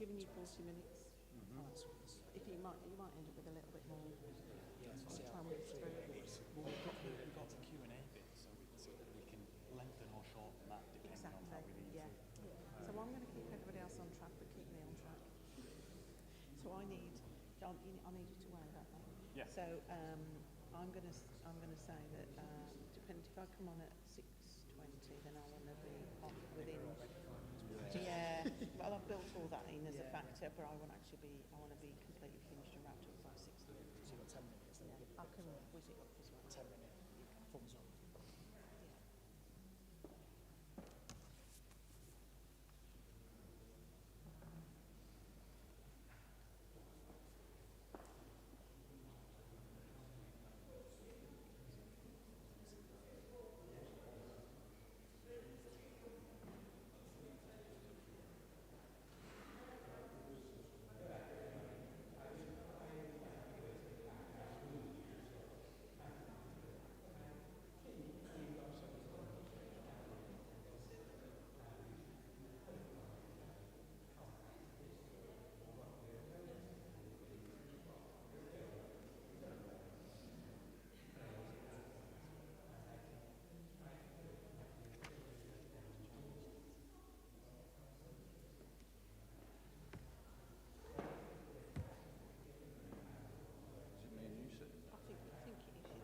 giving you 40 minutes. Oh, that's nice. If you might end up with a little bit more. Yeah, so Try and whip through. well, we've got the Q&A bit, so we can lengthen or shorten that depending on how we need Yeah. to. So I'm going to keep everybody else on track, but keep me on track. So I need you to weigh that then. Yeah. So I'm going to say that depending if I come on at 6:20, then I want to be off within. Yeah. Well, I've built all that in as a factor, but I want to be completely finished and wrapped up by 6:30. So you've got 10 minutes. Yeah. I can whiz it up as well. 10 minute thumbs up. Yeah. I think it is, yeah.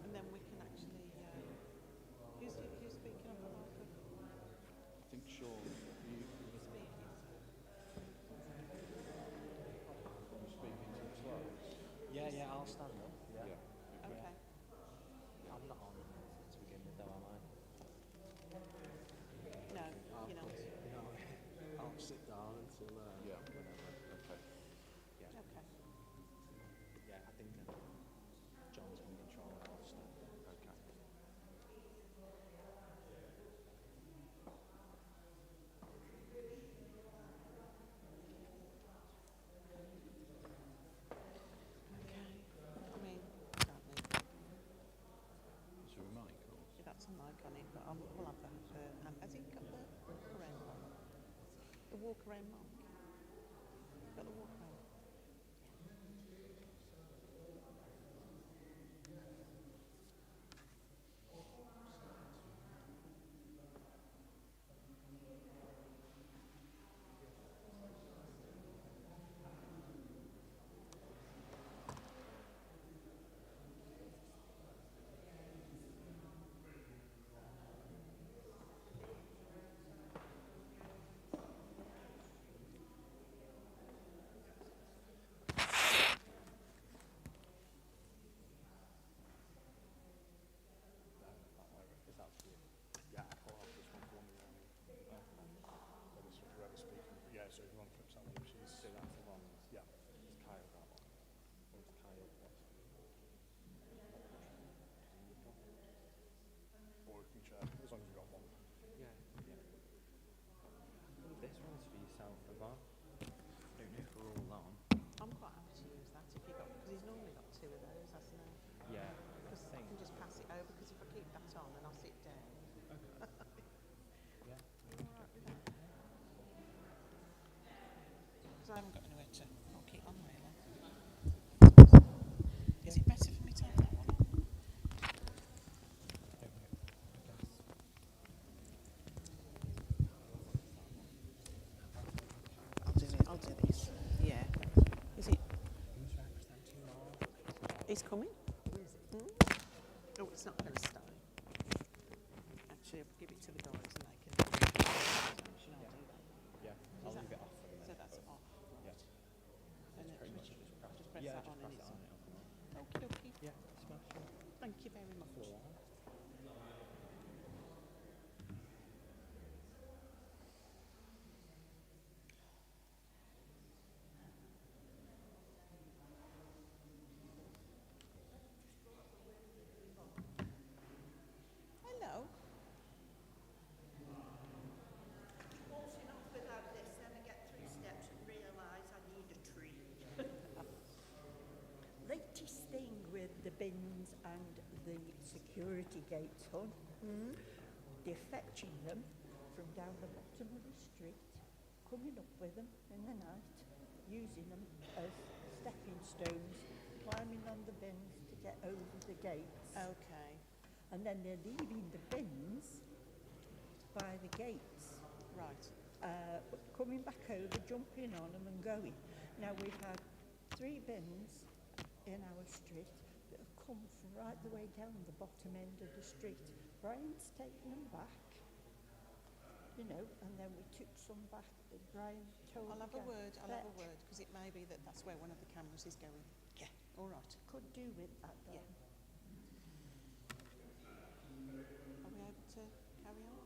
And then we can actually. Who's speaking on behalf of? I think Sean, Who's speaking? you're speaking to the slides. Yeah, I'll stand up. Yeah. Okay. I'm not on to begin with, though, am I? No, you're not. No, I'll sit down until Yeah. whenever. Okay. Yeah. Okay. Yeah, I think John's in control. I'll stand up. Okay. Okay. I mean, don't need that. Is there a mic or? That's a mic on it, but we'll have that. Has it got the walk around mic? The walk around mic? Got the walk around? Is that for you? Yeah, I thought I was just one for one around. Whether it's whoever's speaking. Yeah, so if you want to flip someone, she's. So that's the one. Yeah. It's Kyle that one. Where's Kyle? Or we can share, as long as we've got one. Yeah. This one's for yourself, Yvonne. Don't know if we're all on. I'm quite happy to use that if you got, because he's normally got two of those, hasn't he? Yeah. Because I can just pass it over, because if I keep that on, then I'll sit down. Yeah. You all right with that? Because I haven't got anywhere to knock it on, really. Is it better for me to have that one on? I'll do this. Yeah. Is it? Who's representing Mark? It's coming? Who is it? Oh, it's not going to start. Actually, I'll give it to the guys and they can. Should I do that? Yeah, I'll leave it off for the So minute. that's off. Yeah. And then Pretty much just just press. press Yeah, that just on press and it it's on. on. It'll come on. Okie dokie. Yeah, smashing. Thank you very much. Floor. Hello. Waltzing off without this, then I get 3 steps and realise I need a treat. Latest thing with the bins and the security gates on. They're fetching them from down the bottom of the street, coming up with them in the night, using them as stepping stones, climbing on the bins to get over the gates. Okay. And then they're leaving the bins by the gates, Right. coming back over, jumping on them and going. Now we've had 3 bins in our street that have come from right the way down the bottom end of the street. Brian's taken them back, you know, and then we took some back that Brian told I'll have the a guy word, fetch. because it may be that that's where one of the cameras is going. Yeah. All right. Could do with that though. Yeah. Are we able to carry on?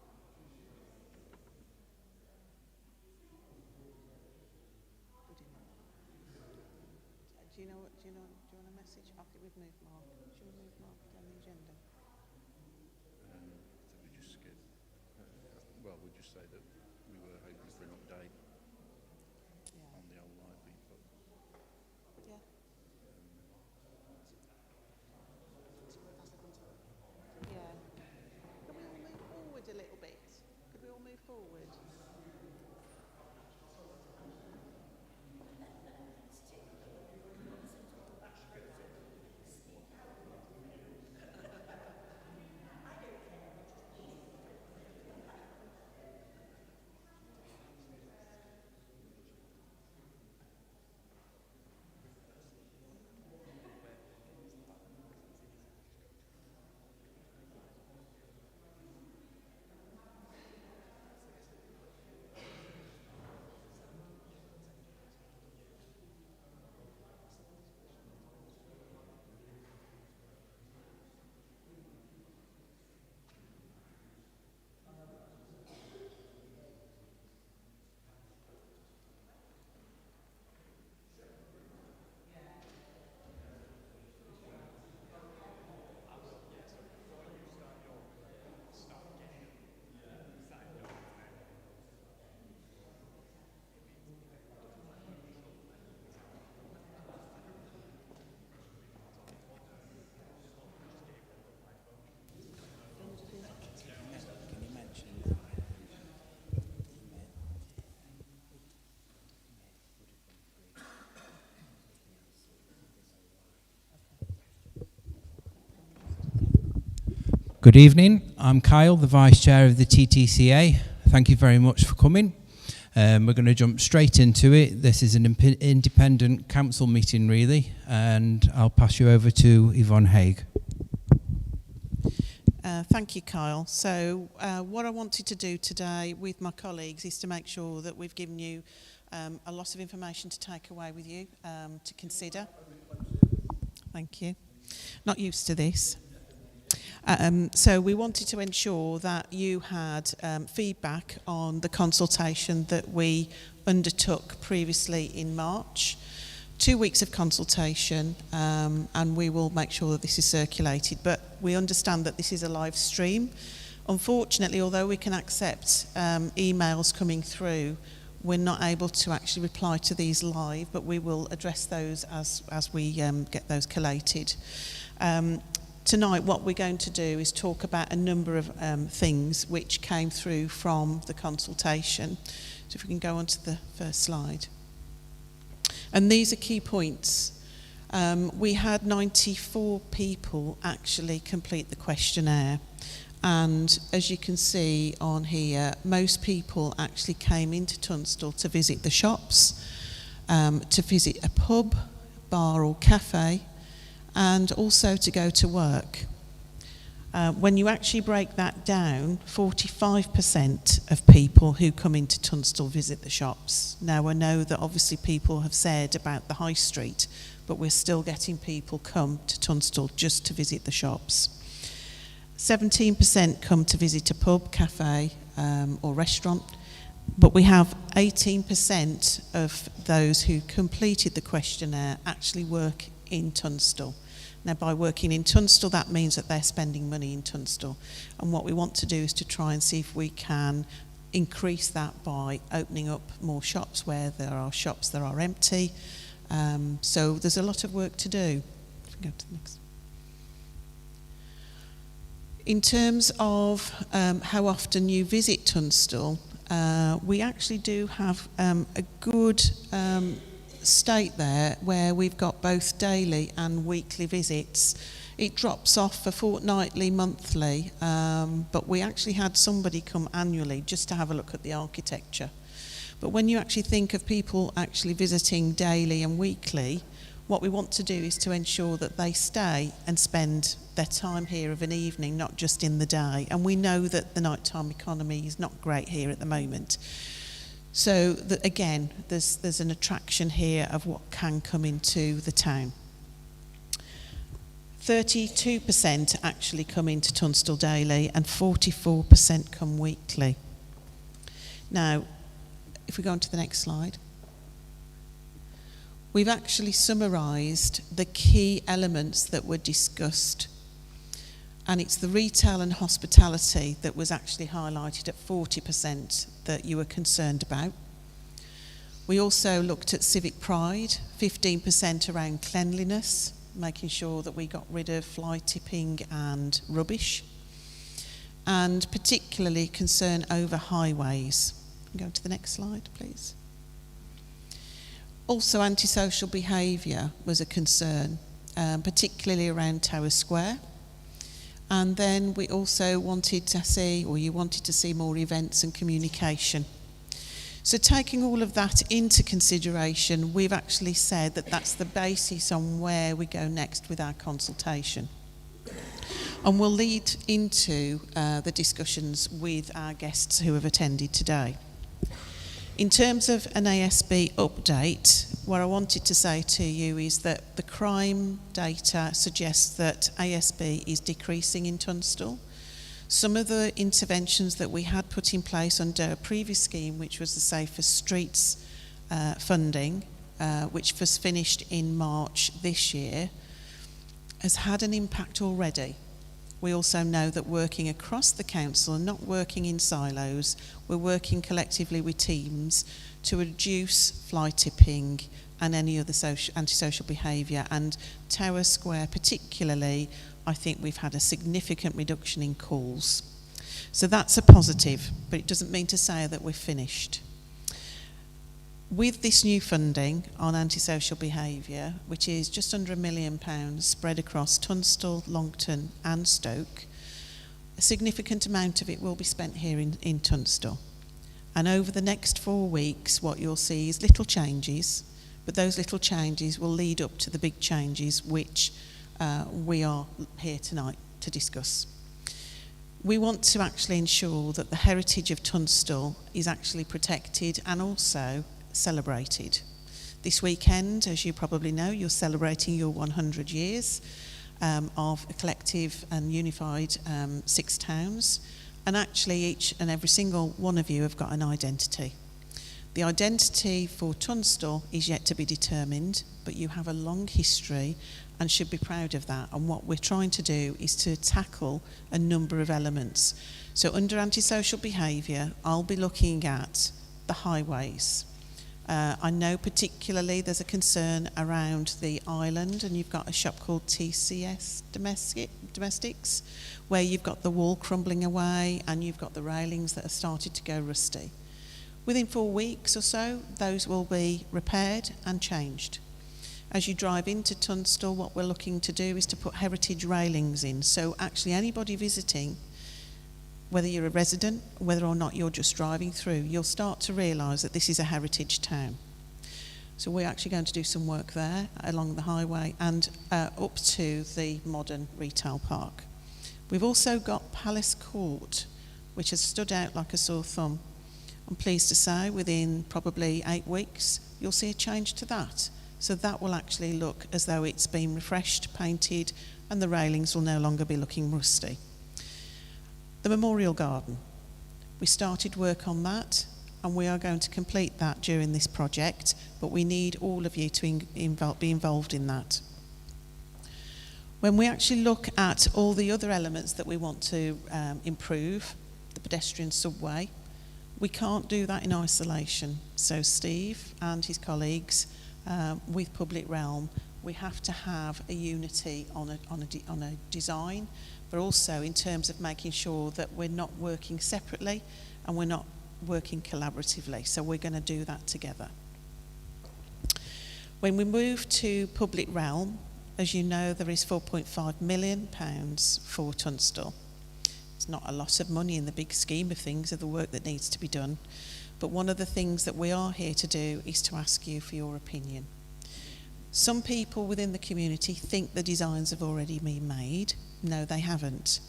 Do you want a message? I think we've moved Mark. Should we move Mark down the agenda? I think we just skip. Well, we'll just say that we were hoping for an update Yeah. on the old library, but Yeah. Yeah. Can we all move forward a little bit? Could we all move forward? Can you mention? Good evening. I'm Kyle, the Vice Chair of the TTCA. Thank you very much for coming. We're going to jump straight into it. This is an independent council meeting, really, and I'll pass you over to Yvonne Haig. Thank you, Kyle. So what I wanted to do today with my colleagues is to make sure that we've given you a lot of information to take away with you, to consider. Thank you. Not used to this. So we wanted to ensure that you had feedback on the consultation that we undertook previously in March. 2 weeks of consultation, and we will make sure that this is circulated. But we understand that this is a live stream. Unfortunately, although we can accept emails coming through, we're not able to actually reply to these live, but we will address those as we get those collated. Tonight, what we're going to do is talk about a number of things which came through from the consultation. So if we can go on to the first slide. And these are key points. We had 94 people actually complete the questionnaire. And as you can see on here, most people actually came into Tunstall to visit the shops, to visit a pub, bar or cafe, and also to go to work. When you actually break that down, 45% of people who come into Tunstall visit the shops. Now, I know that obviously people have said about the high street, but we're still getting people come to Tunstall just to visit the shops. 17% come to visit a pub, cafe, or restaurant, but we have 18% of those who completed the questionnaire actually work in Tunstall. Now, by working in Tunstall, that means that they're spending money in Tunstall. And what we want to do is to try and see if we can increase that by opening up more shops where there are shops that are empty. So there's a lot of work to do. If we go to the next. In terms of how often you visit Tunstall, we actually do have a good state there where we've got both daily and weekly visits. It drops off for fortnightly, monthly, but we actually had somebody come annually just to have a look at the architecture. But when you actually think of people actually visiting daily and weekly, what we want to do is to ensure that they stay and spend their time here of an evening, not just in the day. And we know that the nighttime economy is not great here at the moment. So that, again, there's an attraction here of what can come into the town. 32% actually come into Tunstall daily and 44% come weekly. Now, if we go on to the next slide. We've actually summarised the key elements that were discussed. And it's the retail and hospitality that was actually highlighted at 40% that you were concerned about. We also looked at civic pride, 15% around cleanliness, making sure that we got rid of fly tipping and rubbish, and particularly concern over highways. Go to the next slide, please. Also, antisocial behaviour was a concern, particularly around Tower Square. And then we also wanted to see, or you wanted to see, more events and communication. So taking all of that into consideration, we've actually said that that's the basis on where we go next with our consultation. And we'll lead into the discussions with our guests who have attended today. In terms of an ASB update, what I wanted to say to you is that the crime data suggests that ASB is decreasing in Tunstall. Some of the interventions that we had put in place under a previous scheme, which was the Safer Streets funding, which was finished in March this year, has had an impact already. We also know that working across the council and not working in silos, we're working collectively with teams to reduce fly tipping and any other antisocial behaviour. And Tower Square particularly, I think we've had a significant reduction in calls. So that's a positive, but it doesn't mean to say that we're finished. With this new funding on antisocial behaviour, which is just under £1 million spread across Tunstall, Longton and Stoke, a significant amount of it will be spent here in Tunstall. And over the next 4 weeks, what you'll see is little changes, but those little changes will lead up to the big changes which we are here tonight to discuss. We want to actually ensure that the heritage of Tunstall is actually protected and also celebrated. This weekend, as you probably know, you're celebrating your 100 years of a collective and unified 6 towns, and actually each and every single one of you have got an identity. The identity for Tunstall is yet to be determined, but you have a long history and should be proud of that. And what we're trying to do is to tackle a number of elements. So under antisocial behaviour, I'll be looking at the highways. I know particularly there's a concern around the island, and you've got a shop called TCS Domestics, where you've got the wall crumbling away and you've got the railings that have started to go rusty. Within 4 weeks or so, those will be repaired and changed. As you drive into Tunstall, what we're looking to do is to put heritage railings in. So actually anybody visiting, whether you're a resident, whether or not you're just driving through, you'll start to realise that this is a heritage town. So we're actually going to do some work there along the highway and up to the modern retail park. We've also got Palace Court, which has stood out like a sore thumb. I'm pleased to say within probably 8 weeks, you'll see a change to that. So that will actually look as though it's been refreshed, painted, and the railings will no longer be looking rusty. The Memorial Garden. We started work on that and we are going to complete that during this project, but we need all of you to be involved in that. When we actually look at all the other elements that we want to improve, the pedestrian subway, we can't do that in isolation. So Steve and his colleagues with Public Realm, we have to have a unity on a design, but also in terms of making sure that we're not working separately and we're not working collaboratively. So we're going to do that together. When we move to public realm, as you know, there is £4.5 million for Tunstall. It's not a lot of money in the big scheme of things, of the work that needs to be done. But one of the things that we are here to do is to ask you for your opinion. Some people within the community think the designs have already been made. No, they haven't.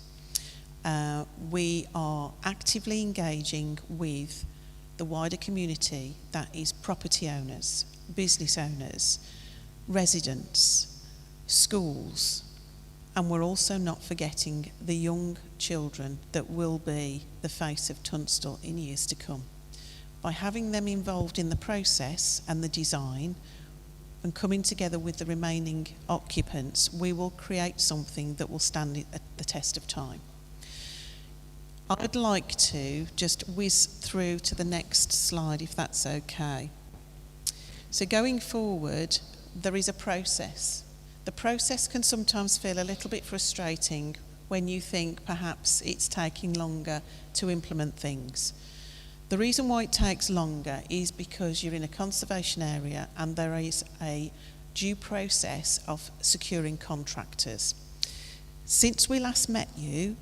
We are actively engaging with the wider community, that is property owners, business owners, residents, schools, and we're also not forgetting the young children that will be the face of Tunstall in years to come. By having them involved in the process and the design and coming together with the remaining occupants, we will create something that will stand at the test of time. I'd like to just whiz through to the next slide, if that's okay. So going forward, there is a process. The process can sometimes feel a little bit frustrating when you think perhaps it's taking longer to implement things. The reason why it takes longer is because you're in a conservation area and there is a due process of securing contractors. Since we last met you,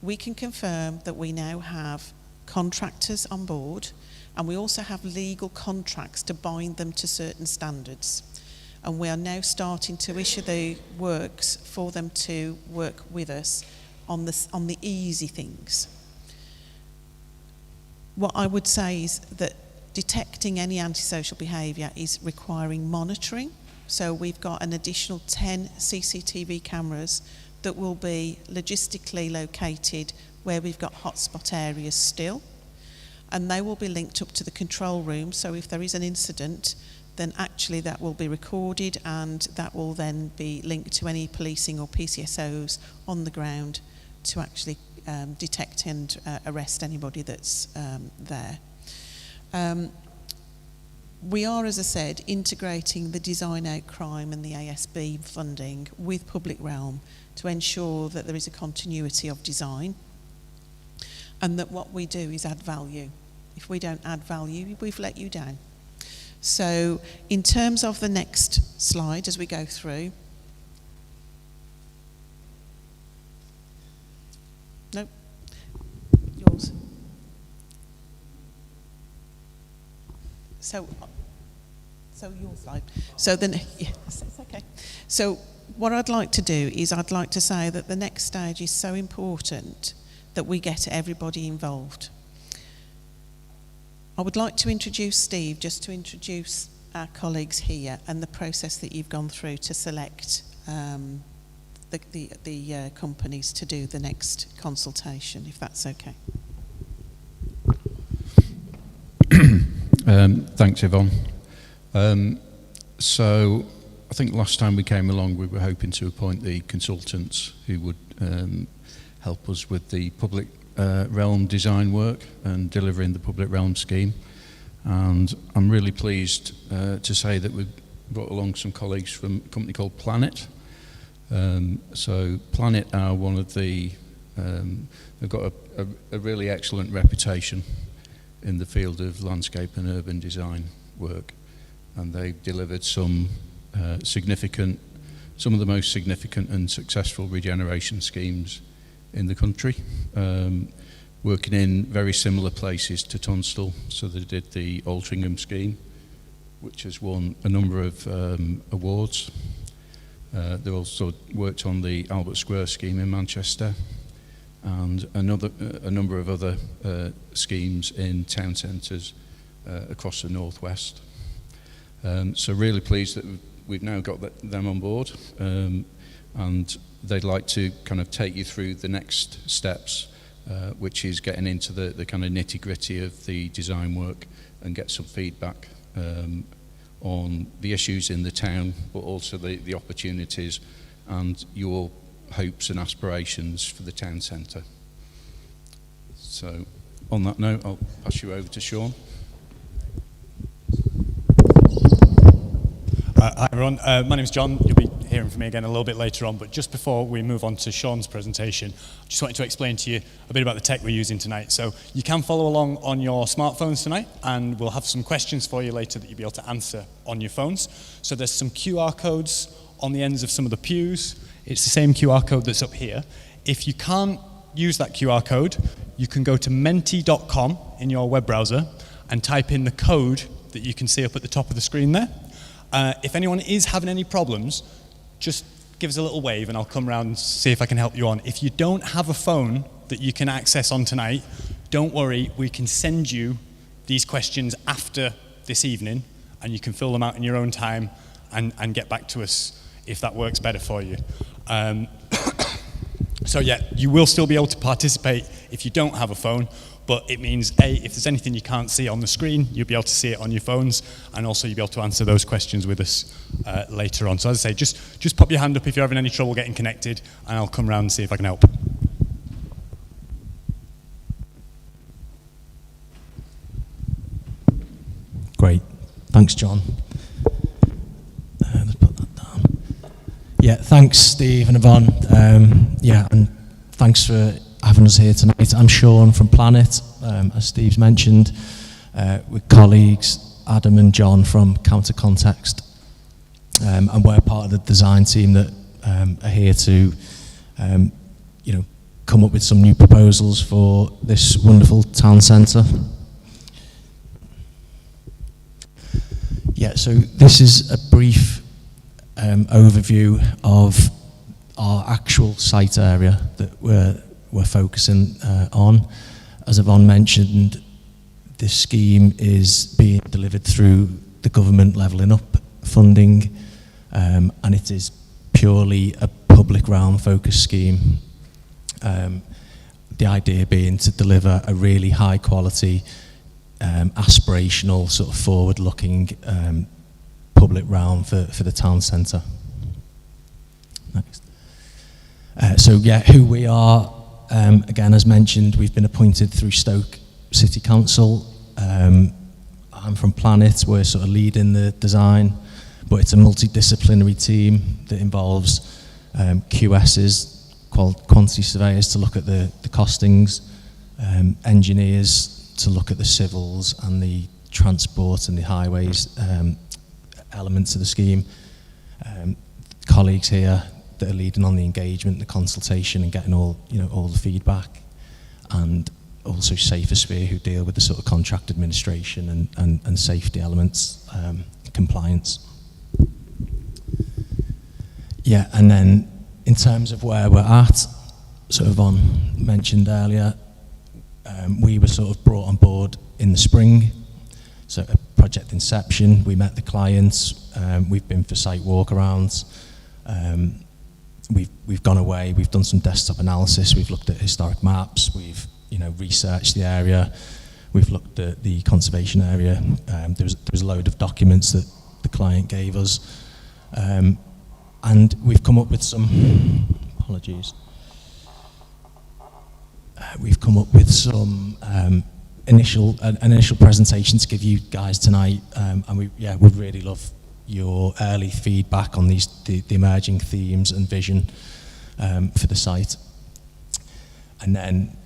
we can confirm that we now have contractors on board, and we also have legal contracts to bind them to certain standards. And we are now starting to issue the works for them to work with us on the easy things. What I would say is that detecting any antisocial behaviour is requiring monitoring. So we've got an additional 10 CCTV cameras that will be logistically located where we've got hotspot areas still. And they will be linked up to the control room. So if there is an incident, then actually that will be recorded and that will then be linked to any policing or PCSOs on the ground to actually detect and arrest anybody that's there. We are, as I said, integrating the design out crime and the ASB funding with public realm to ensure that there is a continuity of design and that what we do is add value. If we don't add value, we've let you down. So in terms of the next slide as we go through, nope, yours. So your slide. So then, yes, it's okay. So what I'd like to do is I'd like to say that the next stage is so important that we get everybody involved. I would like to introduce Steve, just to introduce our colleagues here and the process that you've gone through to select the companies to do the next consultation, if that's okay. Thanks, Yvonne. So I think last time we came along, we were hoping to appoint the consultants who would help us with the public realm design work and delivering the public realm scheme. And I'm really pleased to say that we've brought along some colleagues from a company called Planet. So Planet are one of the, they've got a really excellent reputation in the field of landscape and urban design work, and they've delivered some some of the most significant and successful regeneration schemes in the country, working in very similar places to Tunstall. So they did the Altrincham scheme, which has won a number of awards. They also worked on the Albert Square scheme in Manchester, and a number of other schemes in town centres across the northwest. So really pleased that we've now got them on board, and they'd like to kind of take you through the next steps, which is getting into the kind of nitty-gritty of the design work and get some feedback on the issues in the town, but also the opportunities and your hopes and aspirations for the town centre. So on that note, I'll pass you over to Sean. Hi everyone, my name's John. You'll be hearing from me again a little bit later on, but just before we move on to Sean's presentation, I just wanted to explain to you a bit about the tech we're using tonight. So you can follow along on your smartphones tonight, and we'll have some questions for you later that you'll be able to answer on your phones. So there's some QR codes on the ends of some of the pews. It's the same QR code that's up here. If you can't use that QR code, you can go to menti.com in your web browser and type in the code that you can see up at the top of the screen there. If anyone is having any problems, just give us a little wave and I'll come around and see if I can help you on. If you don't have a phone that you can access on tonight, don't worry, we can send you these questions after this evening and you can fill them out in your own time and get back to us if that works better for you. So yeah, you will still be able to participate if you don't have a phone, but it means, A, if there's anything you can't see on the screen, you'll be able to see it on your phones, and also you'll be able to answer those questions with us later on. So as I say, just pop your hand up if you're having any trouble getting connected, and I'll come around and see if I can help. Great. Thanks, John. Let's put that down. Yeah, thanks, Steve and Yvonne. Yeah, and thanks for having us here tonight. I'm Sean from Planet, as Steve's mentioned, with colleagues Adam and John from Counter Context, and we're part of the design team that are here to, come up with some new proposals for this wonderful town centre. Yeah, so this is a brief overview of our actual site area that we're focusing on. As Yvonne mentioned, this scheme is being delivered through the government levelling up funding, and it is purely a public realm focused scheme. The idea being to deliver a really high quality, aspirational, sort of forward looking public realm for the town centre. Next. So yeah, who we are, again, as mentioned, we've been appointed through Stoke City Council. I'm from Planet, we're sort of leading the design, but it's a multidisciplinary team that involves QSs, quantity surveyors to look at the costings, engineers to look at the civils and the transport and the highways elements of the scheme, colleagues here that are leading on the engagement, the consultation and getting all the feedback, and also Safersphere who deal with the sort of contract administration and safety elements, compliance. Yeah, and then in terms of where we're at, sort of Yvonne mentioned earlier, we were sort of brought on board in the spring, so at project inception, we met the clients, we've been for site walkarounds, we've gone away, we've done some desktop analysis, we've looked at historic maps, we've researched the area, we've looked at the conservation area, there was a load of documents that the client gave us, and we've come up with some, apologies, we've come up with some an initial presentation to give you guys tonight, and we'd really love your early feedback on the emerging themes and vision for the site. And then,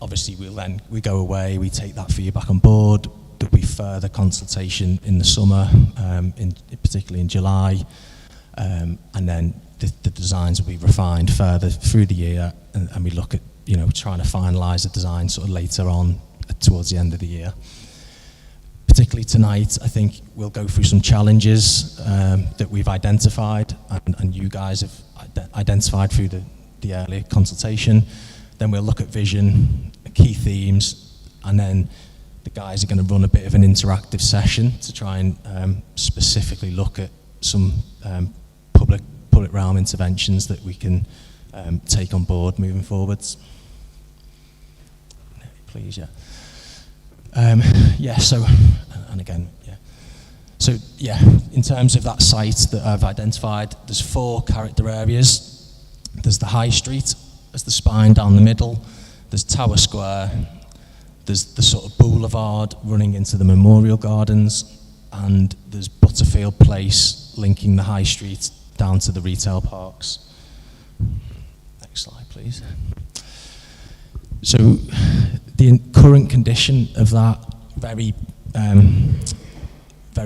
obviously we go away, we take that feedback on board, there'll be further consultation in the summer, particularly in July, and then the designs will be refined further through the year, and we look at trying to finalise the design sort of later on towards the end of the year. Particularly tonight, I think we'll go through some challenges that we've identified and you guys have identified through the earlier consultation. Then we'll look at vision, key themes, and then the guys are going to run a bit of an interactive session to try and specifically look at some public realm interventions that we can take on board moving forwards. Please, so, and again, so in terms of that site that I've identified, there's 4 character areas. There's the High Street as the spine down the middle, there's Tower Square, there's the sort of boulevard running into the Memorial Gardens, and there's Butterfield Place linking the High Street down to the retail parks. Next slide, please. So the current condition of that very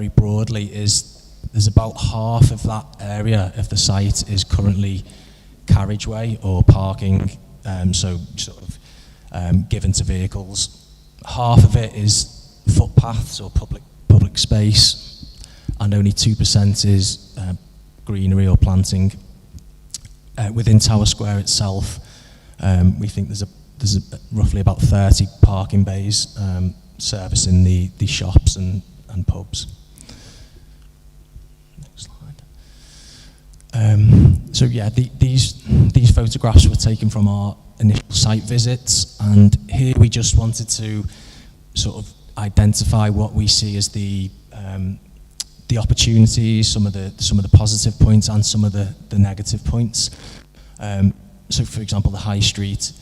broadly is there's about half of that area of the site is currently carriageway or parking, so sort of given to vehicles. Half of it is footpaths or public space, and only 2% is greenery or planting. Within Tower Square itself, we think there's roughly about 30 parking bays servicing the shops and pubs. Next slide. So yeah, these photographs were taken from our initial site visits, and here we just wanted to sort of identify what we see as the opportunities, some of the positive points and some of the negative points. So for example, the high street,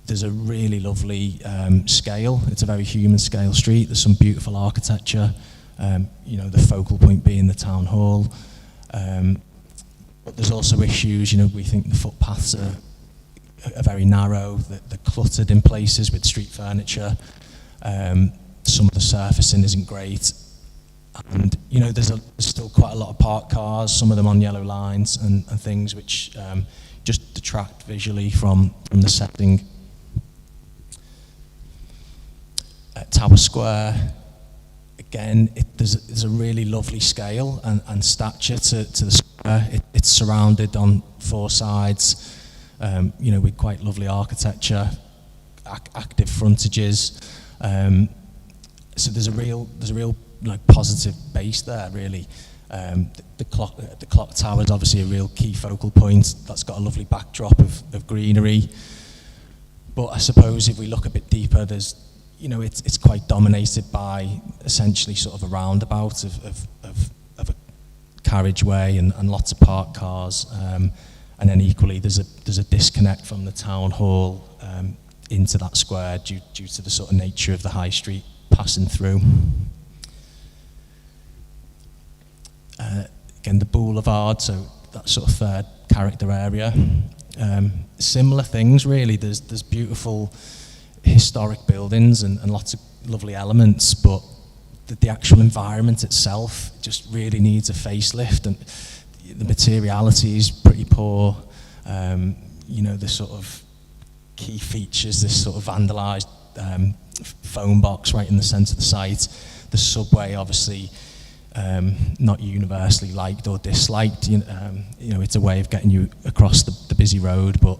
there's a really lovely scale. It's a very human scale street. There's some beautiful architecture, you know, the focal point being the town hall. But there's also issues, you know, we think the footpaths are very narrow, they're cluttered in places with street furniture. Some of the surfacing isn't great. And, you know, there's still quite a lot of parked cars, some of them on yellow lines and things which just detract visually from the setting. At Tower Square, again, there's a really lovely scale and stature to the square. It's surrounded on four sides, you know, with quite lovely architecture, active frontages. So there's a real like positive base there, really. The clock tower is obviously a real key focal point. That's got a lovely backdrop of greenery. But I suppose if we look a bit deeper, there's, you know, it's quite dominated by essentially sort of a roundabout of a carriageway and lots of parked cars. And then equally, there's a disconnect from the town hall into that square due to the sort of nature of the high street passing through. Again, the boulevard, so that sort of third character area. Similar things, really. There's beautiful historic buildings and lots of lovely elements, but the actual environment itself just really needs a facelift, and the materiality is pretty poor. You know, the sort of key features, this sort of vandalised phone box right in the centre of the site. The subway, obviously, not universally liked or disliked. You know, it's a way of getting you across the busy road, but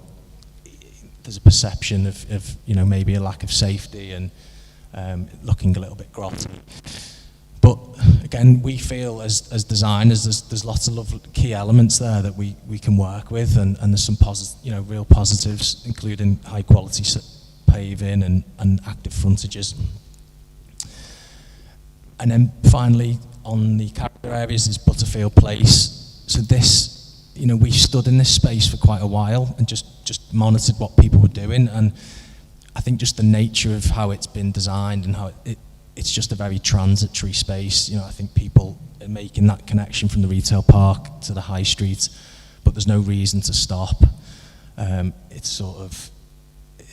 there's a perception of you know, maybe a lack of safety and looking a little bit grotty. But again, we feel as designers, there's lots of lovely key elements there that we can work with, and there's some real positives, including high quality paving and active frontages. And then finally, on the character areas is Butterfield Place. So this, you know, we stood in this space for quite a while and just monitored what people were doing, and I think just the nature of how it's been designed and how it's just a very transitory space. You know, I think people are making that connection from the retail park to the high street, but there's no reason to stop.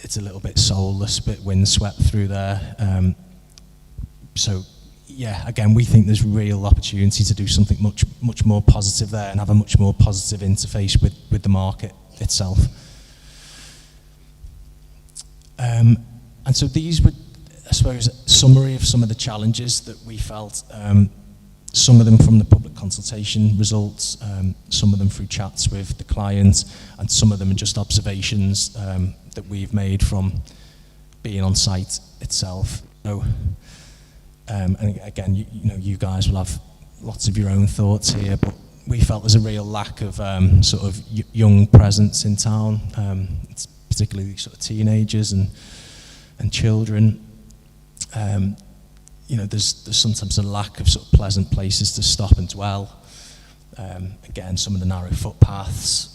It's a little bit soulless, a bit windswept through there. So yeah, again, we think there's real opportunity to do something much more positive there and have a much more positive interface with the market itself. And so these were, I suppose, a summary of some of the challenges that we felt, some of them from the public consultation results, some of them through chats with the client, and some of them are just observations that we've made from being on site itself. So, and again, you know, you guys will have lots of your own thoughts here, but we felt there's a real lack of sort of young presence in town. It's particularly sort of teenagers and children. You know, there's sometimes a lack of sort of pleasant places to stop and dwell. Again, some of the narrow footpaths.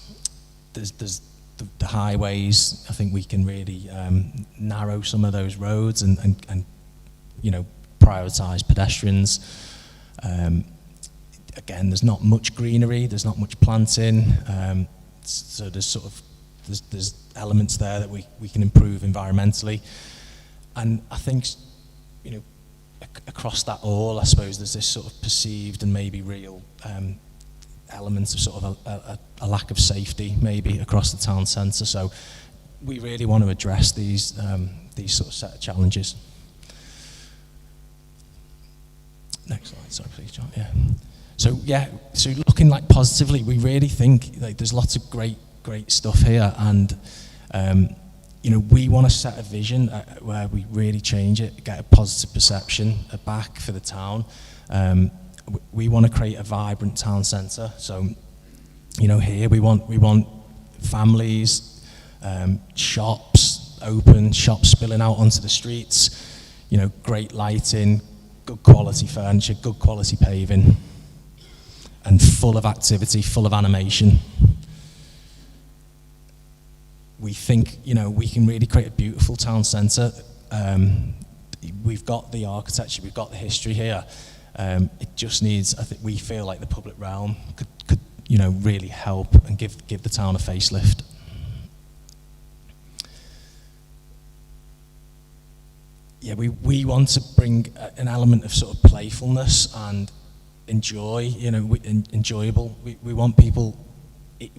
There's the highways. I think we can really narrow some of those roads and you know, prioritise pedestrians. again, there's not much greenery, there's not much planting, so there's sort of, there's elements there that we can improve environmentally. And I think, you know, across that all, I suppose there's this sort of perceived and maybe real elements of sort of a lack of safety maybe across the town centre. So we really want to address these sort of set of challenges. Next slide, sorry please, John. Yeah. So looking like positively, we really think like there's lots of great stuff here, and you know, we want to set a vision where we really change it, get a positive perception back for the town. We want to create a vibrant town centre. So, you know, here we want families, shops open, shops spilling out onto the streets. You know, great lighting, good quality furniture, good quality paving, and full of activity, full of animation. We think, you know, we can really create a beautiful town centre. We've got the architecture, we've got the history here. It just needs, I think, we feel like the public realm could you know, really help and give the town a facelift. Yeah, we want to bring an element of sort of playfulness and enjoy, you know, enjoyable. We want people,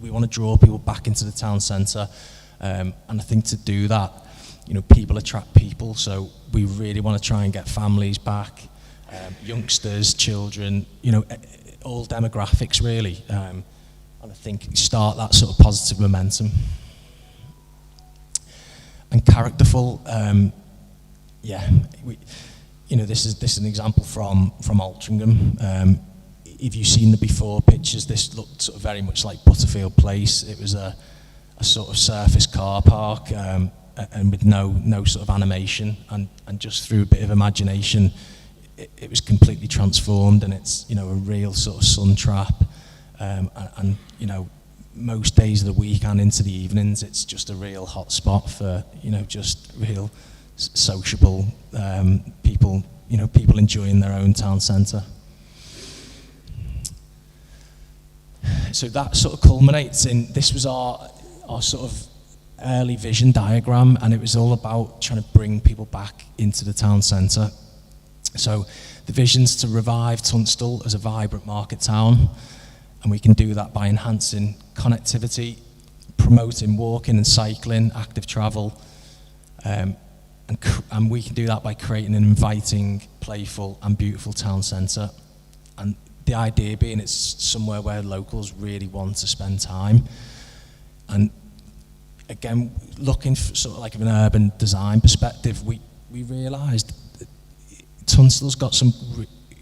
we want to draw people back into the town centre. And I think to do that, you know, people attract people, so we really want to try and get families back, youngsters, children, you know, all demographics really, and I think start that sort of positive momentum. And characterful, yeah, you know, this is an example from Altrincham. If you've seen the before pictures, this looked sort of very much like Butterfield Place. It was a sort of surface car park, and with no sort of animation, and just through a bit of imagination, it was completely transformed, and it's, you know, a real sort of sun trap, and you know, most days of the week and into the evenings, it's just a real hot spot for, you know, just real sociable people, you know, people enjoying their own town centre. So that sort of culminates in, this was our sort of early vision diagram, and it was all about trying to bring people back into the town centre. So the vision's to revive Tunstall as a vibrant market town, and we can do that by enhancing connectivity, promoting walking and cycling, active travel, and we can do that by creating an inviting, playful and beautiful town centre. And the idea being it's somewhere where locals really want to spend time. And again, looking for sort of like an urban design perspective, we realised Tunstall's got some,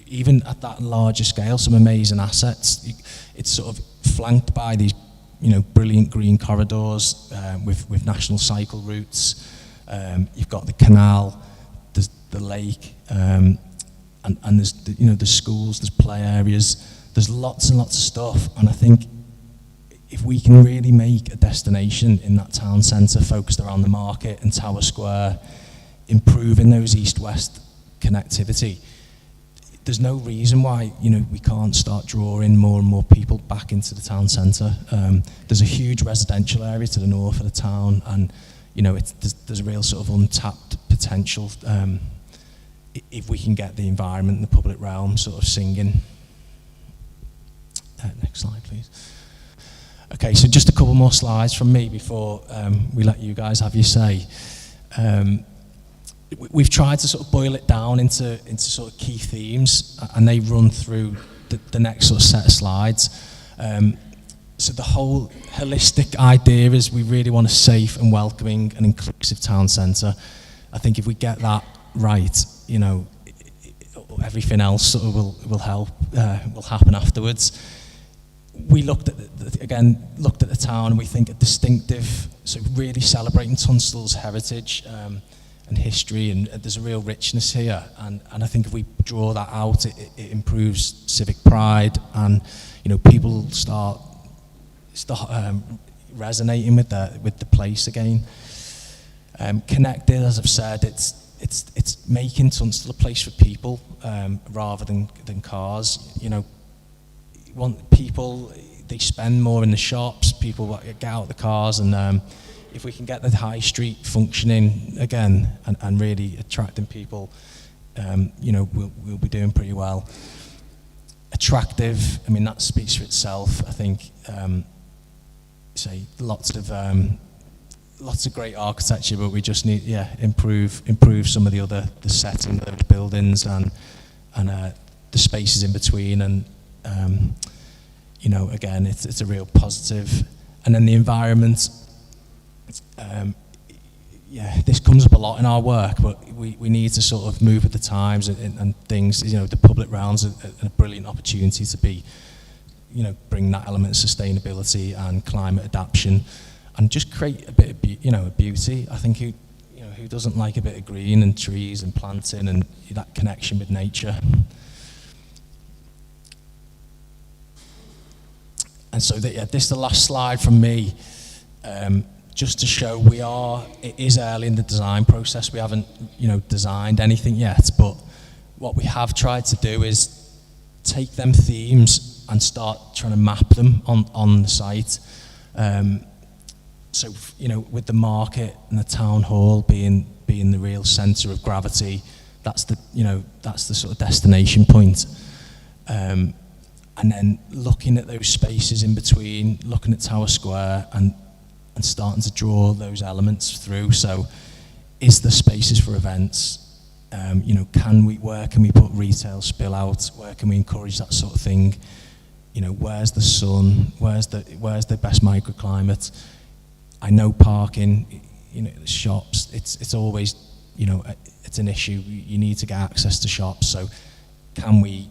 even at that larger scale, some amazing assets. It's sort of flanked by these, you know, brilliant green corridors with national cycle routes. You've got the canal, there's the lake, and there's you know, there's schools, there's play areas, there's lots and lots of stuff. And I think if we can really make a destination in that town centre focused around the market and Tower Square, improving those east-west connectivity, there's no reason why, you know, we can't start drawing more and more people back into the town centre. There's a huge residential area to the north of the town, and you know, there's a real sort of untapped potential if we can get the environment and the public realm sort of singing. Next slide, please. Okay, so just a couple more slides from me before we let you guys have your say. We've tried to sort of boil it down into sort of key themes, and they run through the next sort of set of slides. So the whole holistic idea is we really want a safe and welcoming and inclusive town centre. I think if we get that right, you know, everything else sort of will help, will happen afterwards. We looked at the town, and we think a distinctive, so really celebrating Tunstall's heritage and history, and there's a real richness here, and I think if we draw that out, it improves civic pride, and you know, people start resonating with the place again. Connected, as I've said, it's making Tunstall a place for people rather than cars. You know, want people, they spend more in the shops, people get out of the cars, and if we can get the high street functioning again and really attracting people, you know, we'll be doing pretty well. Attractive, I mean, that speaks for itself. I think, say, lots of great architecture, but we just need, improve some of the setting of those buildings and the spaces in between, and you know, again, it's a real positive. And then the environment, this comes up a lot in our work, but we need to sort of move with the times and things. You know, the public realms are a brilliant opportunity to be, you know, bring that element of sustainability and climate adaptation, and just create a bit of beauty. I think who doesn't like a bit of green and trees and planting and that connection with nature. And so this is the last slide from me, just to show it is early in the design process. We haven't, you know, designed anything yet, but what we have tried to do is take them themes and start trying to map them on the site. So, you know, with the market and the town hall being the real centre of gravity, that's the sort of destination point. And then looking at those spaces in between, looking at Tower Square and starting to draw those elements through. So is there spaces for events? You know, where can we put retail spill out? Where can we encourage that sort of thing? You know, where's the sun? Where's the best microclimate? I know parking, you know, the shops, it's always, you know, it's an issue. You need to get access to shops. So can we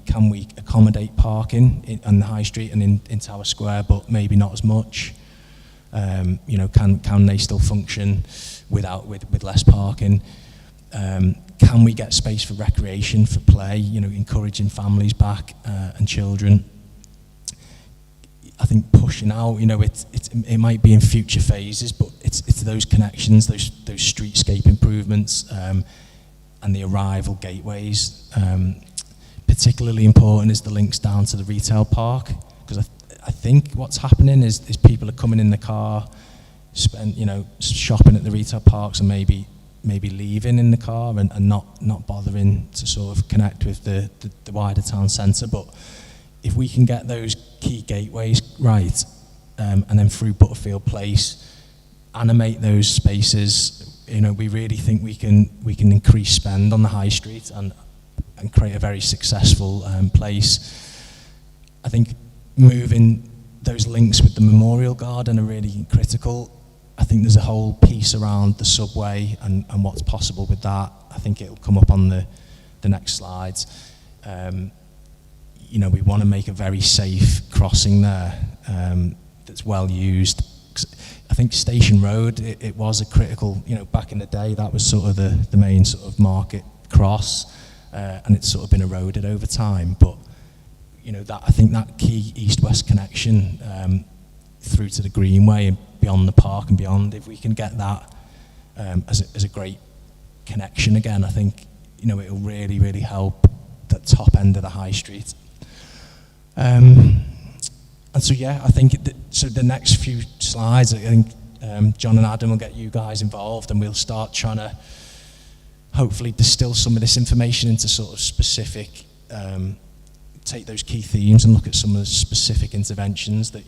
accommodate parking on the high street and in Tower Square, but maybe not as much? You know, can they still function with less parking? Can we get space for recreation, for play? You know, encouraging families back and children. I think pushing out, you know, it might be in future phases, but it's those connections, those streetscape improvements, and the arrival gateways. Particularly important is the links down to the retail park, because I think what's happening is people are coming in the car, shopping at the retail parks, and maybe leaving in the car and not bothering to sort of connect with the wider town centre. But if we can get those key gateways right, and then through Butterfield Place, animate those spaces, you know, we really think we can increase spend on the high street and create a very successful place. I think moving those links with the Memorial Garden are really critical. I think there's a whole piece around the subway and what's possible with that. I think it'll come up on the next slides. You know, we want to make a very safe crossing there that's well used. I think Station Road, it was a critical, you know, back in the day, that was sort of the main sort of market cross, and it's sort of been eroded over time. But, you know, I think that key east-west connection through to the Greenway and beyond the park and beyond, if we can get that as a great connection again, I think, you know, it'll really, really help the top end of the high street. And so, yeah, I think so the next few slides, I think John and Adam will get you guys involved, and we'll start trying to hopefully distill some of this information into sort of specific, take those key themes and look at some of the specific interventions that,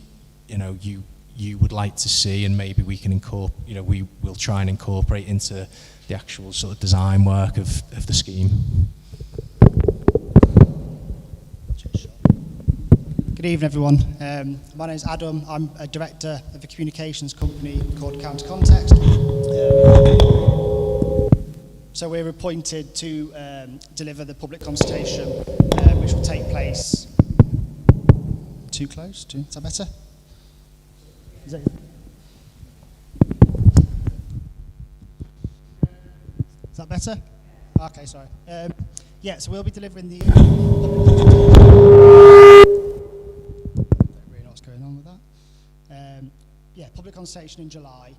you know, you would like to see, and maybe we can incorporate, you know, we will try and incorporate into the actual sort of design work of the scheme. Good evening, everyone. My name is Adam. I'm a director of a communications company called Counter Context. So we're appointed to deliver the public consultation, which will take place. Too close? Is that better? Is that better? Okay, sorry. Yeah, so we'll be delivering the public consultation in July,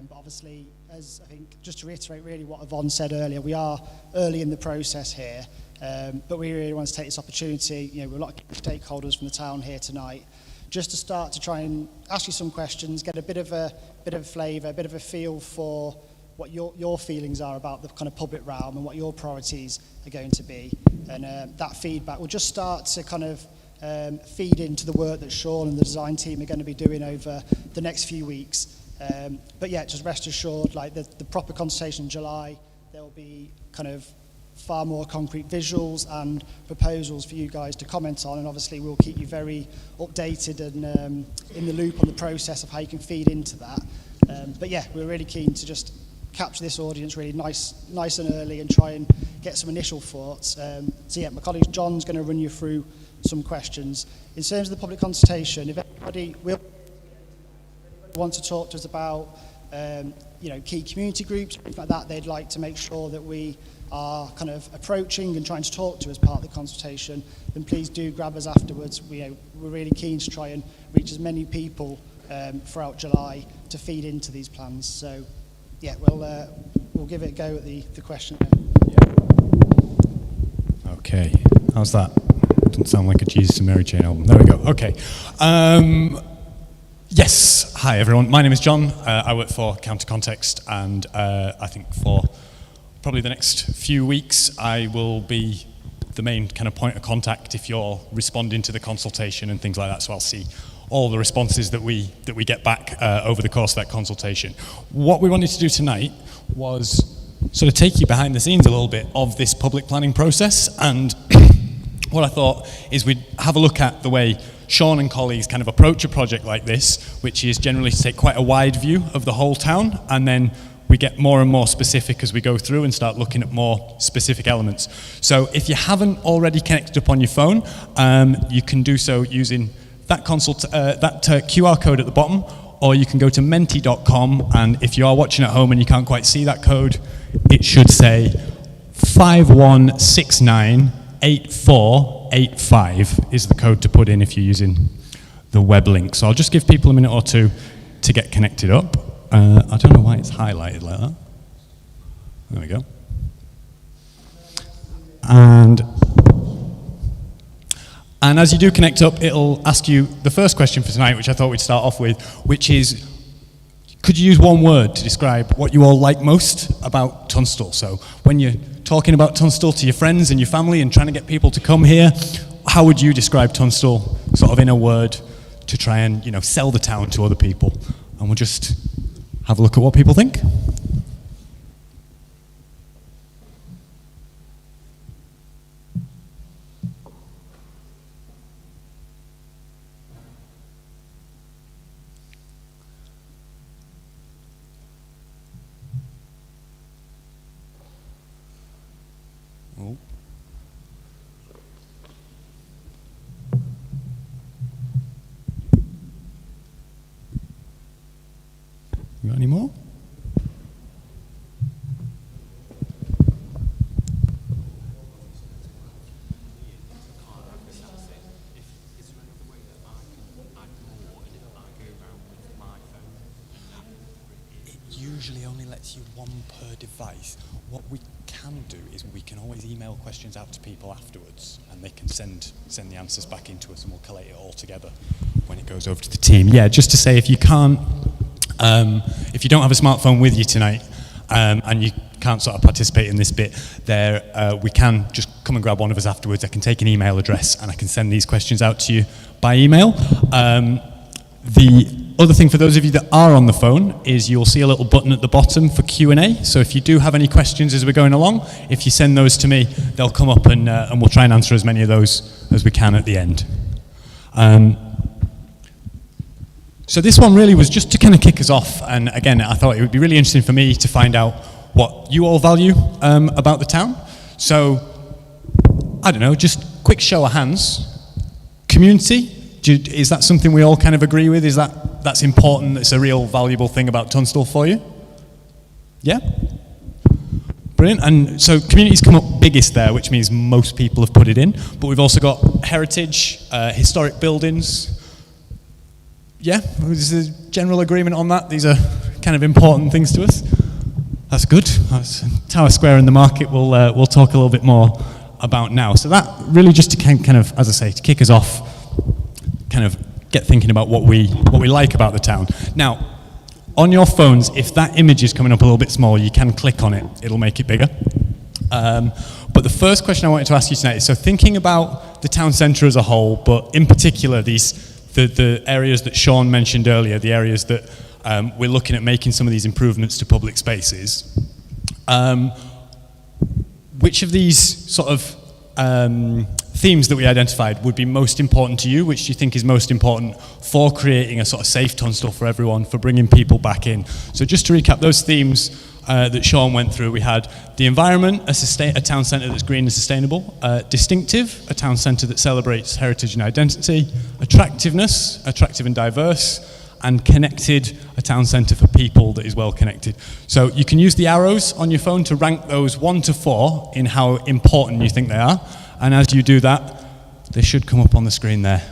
but obviously, as I think, just to reiterate really what Yvonne said earlier, we are early in the process here, But we really want to take this opportunity, you know, we're a lot of stakeholders from the town here tonight, just to start to try and ask you some questions, get a bit of a flavour, a bit of a feel for what your feelings are about the kind of public realm and what your priorities are going to be. And that feedback will just start to kind of feed into the work that Sean and the design team are going to be doing over the next few weeks. But yeah, just rest assured, like the proper consultation in July, there will be kind of far more concrete visuals and proposals for you guys to comment on, and obviously we'll keep you very updated and in the loop on the process of how you can feed into that. But yeah, we're really keen to just capture this audience really nice and early and try and get some initial thoughts. So yeah, my colleague John's going to run you through some questions. In terms of the public consultation, if anybody will want to talk to us about you know, key community groups, things like that, they'd like to make sure that we are kind of approaching and trying to talk to as part of the consultation, then please do grab us afterwards. We're really keen to try and reach as many people throughout July to feed into these plans. So yeah, we'll give it a go at the question. Okay, how's that? Doesn't sound like a Jesus and Mary Chain album. There we go. Okay. Yes. Hi everyone. My name is John. I work for Counter Context, and I think for probably the next few weeks, I will be the main kind of point of contact if you're responding to the consultation and things like that. So I'll see all the responses that we get back over the course of that consultation. What we wanted to do tonight was sort of take you behind the scenes a little bit of this public planning process, and what I thought is we'd have a look at the way Sean and colleagues kind of approach a project like this, which is generally to take quite a wide view of the whole town, and then we get more and more specific as we go through and start looking at more specific elements. So if you haven't already connected up on your phone, you can do so using that QR code at the bottom, or you can go to menti.com, and if you are watching at home and you can't quite see that code, it should say 51698485 is the code to put in if you're using the web link. So I'll just give people a minute or two to get connected up. I don't know why it's highlighted like that. There we go. And as you do connect up, it'll ask you the first question for tonight, which I thought we'd start off with, which is, could you use one word to describe what you all like most about Tunstall? So when you're talking about Tunstall to your friends and your family and trying to get people to come here, how would you describe Tunstall sort of in a word to try and, you know, sell the town to other people? And we'll just have a look at what people think. Oh. You got any more? Usually only lets you one per device. What we can do is we can always email questions out to people afterwards, and they can send the answers back into us, and we'll collate it all together when it goes over to the team. Yeah, just to say, if you can't, if you don't have a smartphone with you tonight, and you can't sort of participate in this bit, we can just come and grab one of us afterwards. I can take an email address and I can send these questions out to you by email. The other thing for those of you that are on the phone is you'll see a little button at the bottom for Q&A. So if you do have any questions as we're going along, if you send those to me, they'll come up and we'll try and answer as many of those as we can at the end. So this one really was just to kind of kick us off. And again, I thought it would be really interesting for me to find out what you all value about the town. So, I don't know, just quick show of hands. Community, is that something we all kind of agree with? Is that's important, it's a real valuable thing about Tunstall for you? Yeah? Brilliant. And so community's come up biggest there, which means most people have put it in. But we've also got heritage, historic buildings. Yeah, there's a general agreement on that. These are kind of important things to us. That's good. Tower Square and the market, we'll talk a little bit more about now. So that really just to kind of, as I say, to kick us off, kind of get thinking about what we like about the town. Now, on your phones, if that image is coming up a little bit small, you can click on it. It'll make it bigger. But the first question I wanted to ask you tonight is, so thinking about the town centre as a whole, but in particular the areas that Sean mentioned earlier, the areas that we're looking at making some of these improvements to public spaces, which of these sort of themes that we identified would be most important to you? Which do you think is most important for creating a sort of safe Tunstall for everyone, for bringing people back in? So just to recap those themes that Sean went through, we had the environment, a town centre that's green and sustainable, distinctive, a town centre that celebrates heritage and identity, attractiveness, attractive and diverse, and connected, a town centre for people that is well connected. So you can use the arrows on your phone to rank those 1 to 4 in how important you think they are. And as you do that, they should come up on the screen there.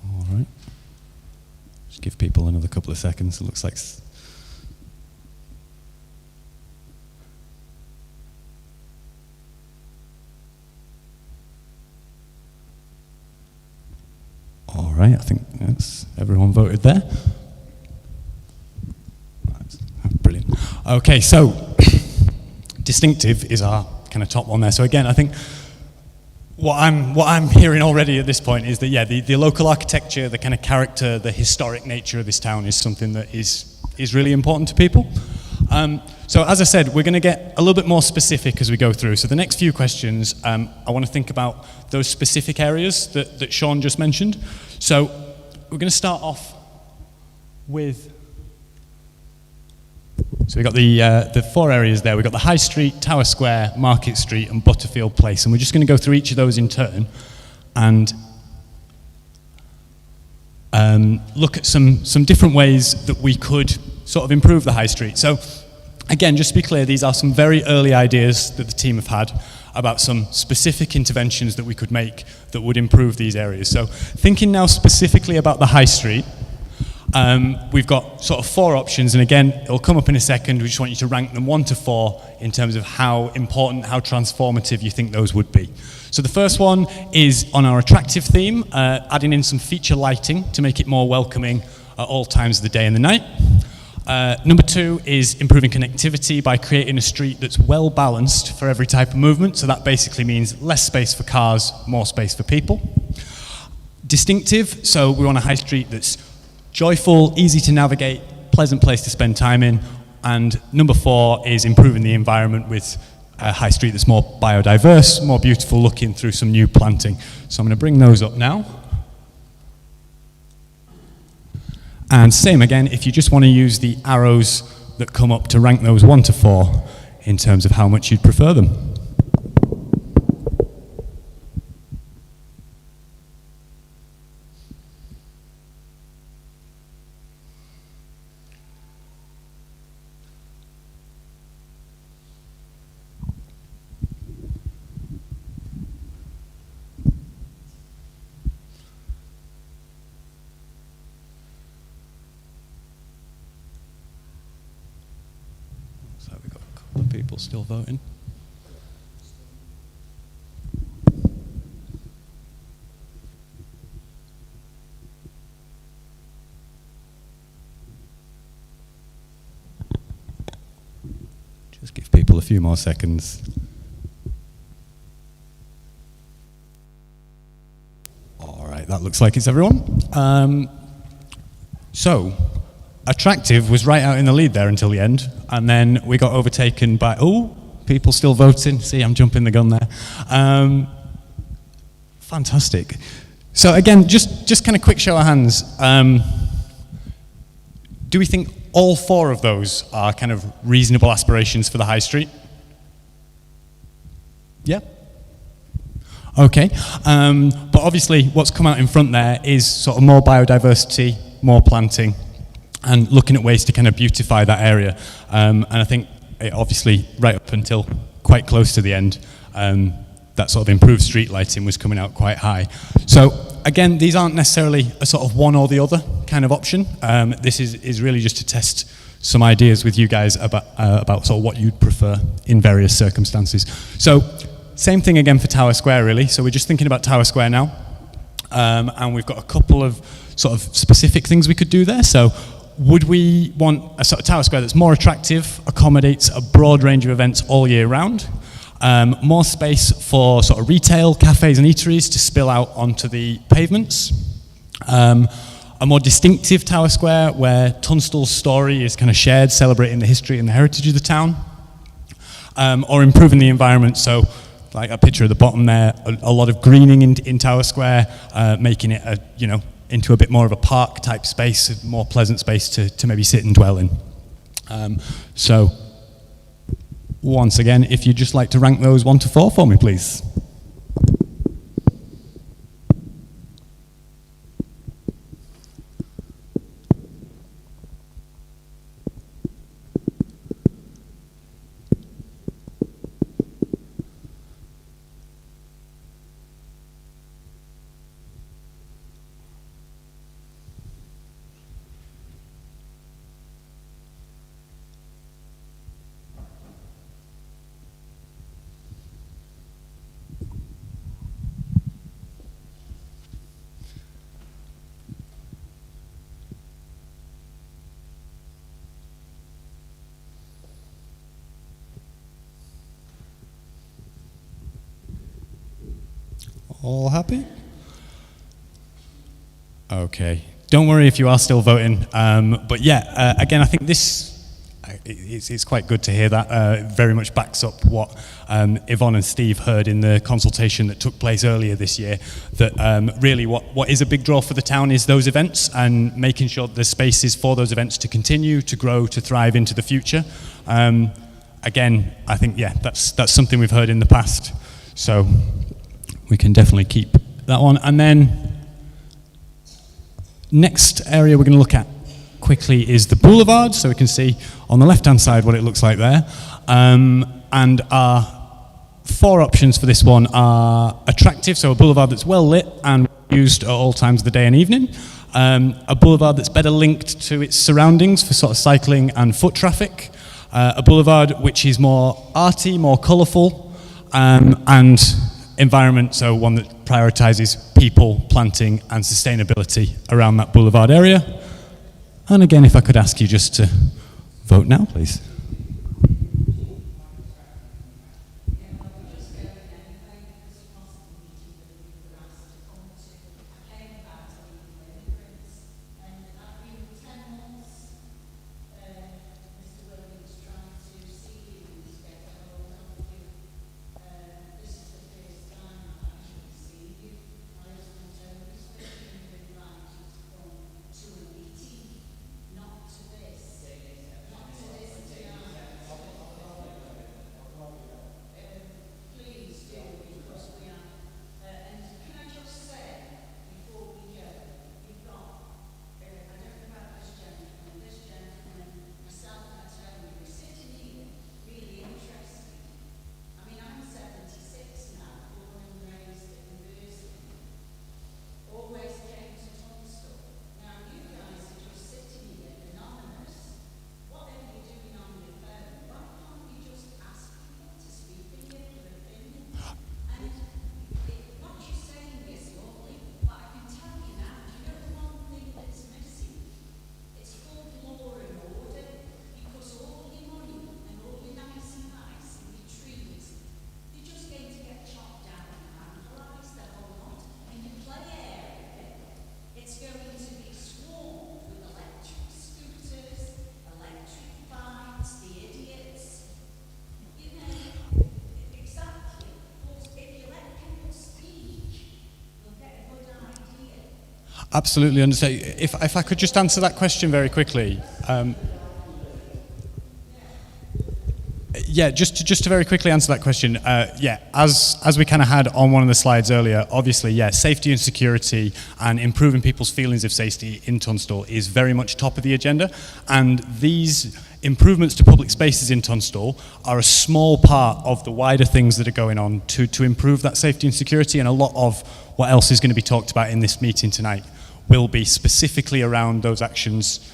All right. Just give people another couple of seconds. It looks like... All right, I think that's everyone voted there. Brilliant. Okay, so distinctive is our kind of top one there. So again, I think what I'm hearing already at this point is that, yeah, the local architecture, the kind of character, the historic nature of this town is something that is really important to people. So as I said, we're going to get a little bit more specific as we go through. So the next few questions, I want to think about those specific areas that Sean just mentioned. So we're going to start off with, so we've got the 4 areas there. We've got the High Street, Tower Square, Market Street, and Butterfield Place. And we're just going to go through each of those in turn and look at some different ways that we could sort of improve the High Street. So again, just to be clear, these are some very early ideas that the team have had about some specific interventions that we could make that would improve these areas. So thinking now specifically about the High Street, we've got sort of 4 options, and again, it'll come up in a second. We just want you to rank them 1 to 4 in terms of how important, how transformative you think those would be. So the first one is on our attractive theme, adding in some feature lighting to make it more welcoming at all times of the day and the night. Number 2 is improving connectivity by creating a street that's well balanced for every type of movement. So that basically means less space for cars, more space for people. Distinctive, so we want a high street that's joyful, easy to navigate, pleasant place to spend time in. And number 4 is improving the environment with a high street that's more biodiverse, more beautiful looking through some new planting. So I'm going to bring those up now. And same again, if you just want to use the arrows that come up to rank those 1 to 4 in terms of how much you'd prefer them. People still voting? Just give people a few more seconds. All right, that looks like it's everyone. So, attractive was right out in the lead there until the end, and then we got overtaken by, people still voting. See, I'm jumping the gun there. Fantastic. So again, just kind of quick show of hands. Do we think all 4 of those are kind of reasonable aspirations for the High Street? Yeah? Okay. But obviously what's come out in front there is sort of more biodiversity, more planting, and looking at ways to kind of beautify that area. And I think it obviously right up until quite close to the end, that sort of improved street lighting was coming out quite high. So again, these aren't necessarily a sort of one or the other kind of option. This is really just to test some ideas with you guys about sort of what you'd prefer in various circumstances. So same thing again for Tower Square, really. So we're just thinking about Tower Square now. And we've got a couple of sort of specific things we could do there. So would we want a sort of Tower Square that's more attractive, accommodates a broad range of events all year round, more space for sort of retail, cafes and eateries to spill out onto the pavements, a more distinctive Tower Square where Tunstall's story is kind of shared, celebrating the history and the heritage of the town, or improving the environment. So like a picture at the bottom there, a lot of greening in Tower Square, making it into a bit more of a park type space, a more pleasant space to maybe sit and dwell in. So once again, if you'd just like to rank those 1 to 4 for me, please. All happy? Okay. Don't worry if you are still voting. But yeah, again, I think it's quite good to hear that. Very much backs up what Yvonne and Steve heard in the consultation that took place earlier this year, that really what is a big draw for the town is those events and making sure there's spaces for those events to continue, to grow, to thrive into the future. Again, I think, yeah, that's something we've heard in the past. So we can definitely keep that one. And then next area we're going to look at quickly is the boulevard. So we can see on the left-hand side what it looks like there. And our 4 options for this one are attractive, so a boulevard that's well lit and used at all times of the day and evening. A boulevard that's better linked to its surroundings for sort of cycling and foot traffic. A boulevard which is more arty, more colourful, and environment, so one that prioritises people, planting and sustainability around that boulevard area. And again, if I could ask you just to vote now, please. Absolutely understand. If I could just answer that question very quickly. Yeah, just to very quickly answer that question. Yeah, as we kind of had on one of the slides earlier, obviously, yeah, safety and security and improving people's feelings of safety in Tunstall is very much top of the agenda. And these improvements to public spaces in Tunstall are a small part of the wider things that are going on to improve that safety and security, and a lot of what else is going to be talked about in this meeting tonight will be specifically around those actions.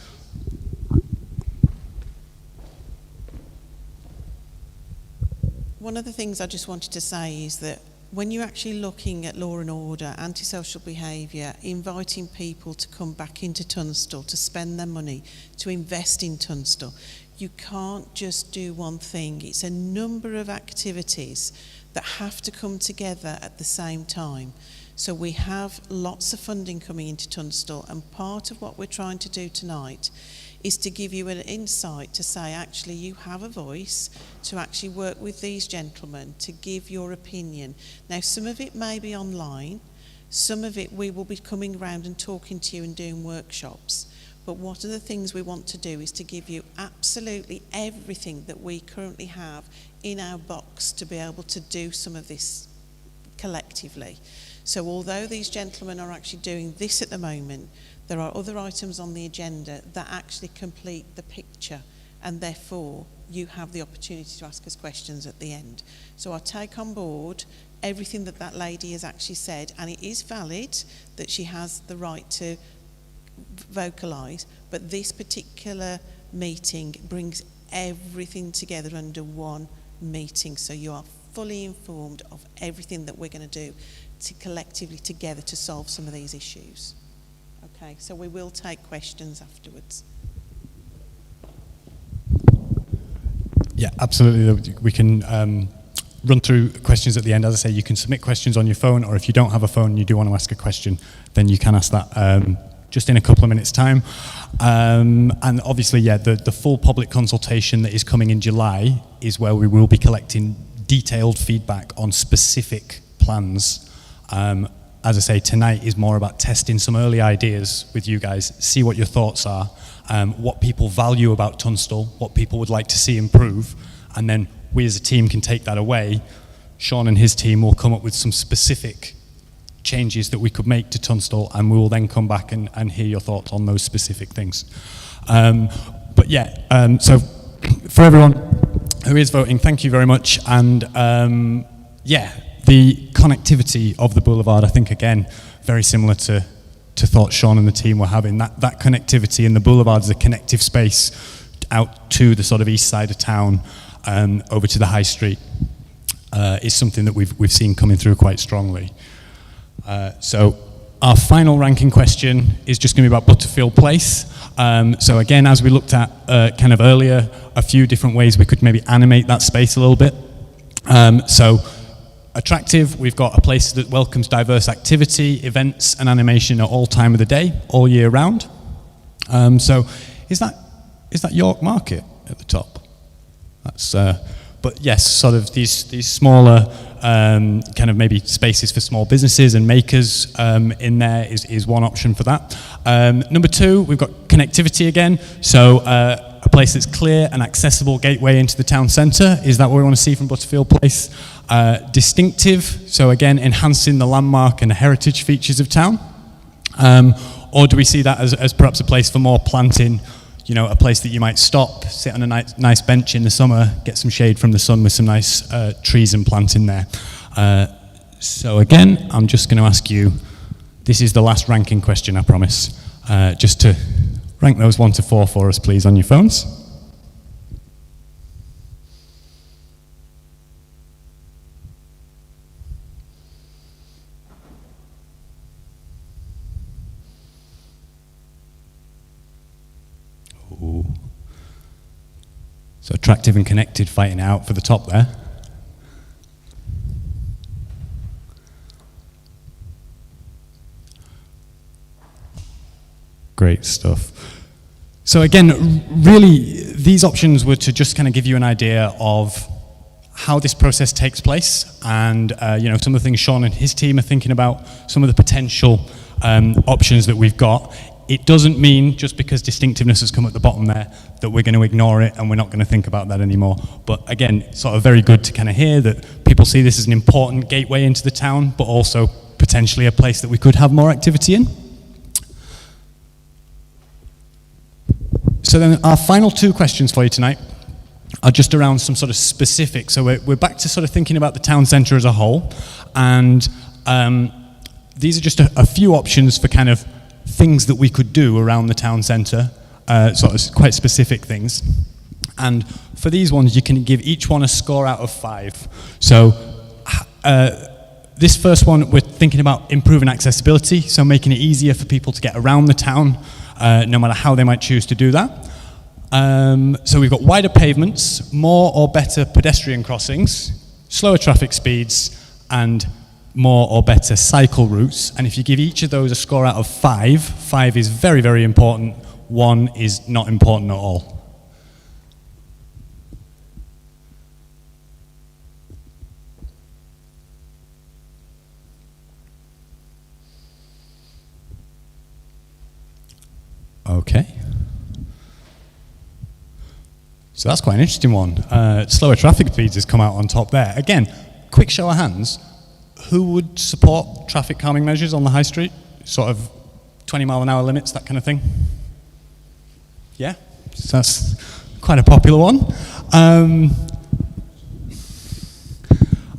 One of the things I just wanted to say is that when you're actually looking at law and order, antisocial behaviour, inviting people to come back into Tunstall, to spend their money, to invest in Tunstall, you can't just do one thing. It's a number of activities that have to come together at the same time. So we have lots of funding coming into Tunstall, and part of what we're trying to do tonight is to give you an insight to say, actually, you have a voice to actually work with these gentlemen to give your opinion. Now, some of it may be online, some of it we will be coming around and talking to you and doing workshops. But one of the things we want to do is to give you absolutely everything that we currently have in our box to be able to do some of this collectively. So although these gentlemen are actually doing this at the moment, there are other items on the agenda that actually complete the picture, and therefore you have the opportunity to ask us questions at the end. So I take on board everything that that lady has actually said, and it is valid that she has the right to vocalise, but this particular meeting brings everything together under one meeting, so you are fully informed of everything that we're going to do to collectively together to solve some of these issues. Okay, so we will take questions afterwards. Yeah, absolutely. We can run through questions at the end. As I say, you can submit questions on your phone, or if you don't have a phone and you do want to ask a question, then you can ask that just in a couple of minutes' time. And obviously, yeah, the full public consultation that is coming in July is where we will be collecting detailed feedback on specific plans. As I say, tonight is more about testing some early ideas with you guys, see what your thoughts are, what people value about Tunstall, what people would like to see improve, and then we as a team can take that away. Sean and his team will come up with some specific changes that we could make to Tunstall, and we will then come back and hear your thoughts on those specific things. But yeah, so for everyone who is voting, thank you very much. And yeah, the connectivity of the boulevard, I think, again, very similar to thoughts Sean and the team were having. That connectivity, and the boulevard is a connective space out to the sort of east side of town, over to the high street, is something that we've seen coming through quite strongly. So our final ranking question is just going to be about Butterfield Place. So again, as we looked at kind of earlier, a few different ways we could maybe animate that space a little bit. So attractive, we've got a place that welcomes diverse activity, events and animation at all time of the day, all year round. So is that York Market at the top? That's, but yes, sort of these smaller kind of maybe spaces for small businesses and makers in there is one option for that. Number two, we've got connectivity again. So a place that's clear and accessible gateway into the town centre. Is that what we want to see from Butterfield Place? Distinctive, so again, enhancing the landmark and the heritage features of town. Or do we see that as perhaps a place for more planting, you know, a place that you might stop, sit on a nice bench in the summer, get some shade from the sun with some nice trees and planting there. So again, I'm just going to ask you, this is the last ranking question, I promise, just to rank those 1 to 4 for us, please, on your phones. Ooh. So attractive and connected fighting out for the top there. Great stuff. So again, really, these options were to just kind of give you an idea of how this process takes place, and you know, some of the things Sean and his team are thinking about, some of the potential options that we've got. It doesn't mean just because distinctiveness has come at the bottom there that we're going to ignore it and we're not going to think about that anymore. But again, sort of very good to kind of hear that people see this as an important gateway into the town, but also potentially a place that we could have more activity in. So then our final two questions for you tonight are just around some sort of specifics. So we're back to sort of thinking about the town centre as a whole, and these are just a few options for kind of things that we could do around the town centre, sort of quite specific things. And for these ones, you can give each one a score out of 5. So this first one, we're thinking about improving accessibility, so making it easier for people to get around the town, no matter how they might choose to do that. So we've got wider pavements, more or better pedestrian crossings, slower traffic speeds, and more or better cycle routes. And if you give each of those a score out of 5, 5 is very, very important, 1 is not important at all. Okay. So that's quite an interesting one. Slower traffic speeds has come out on top there. Again, quick show of hands. Who would support traffic calming measures on the high street? Sort of 20-mile-an-hour limits, that kind of thing? Yeah? So that's quite a popular one. And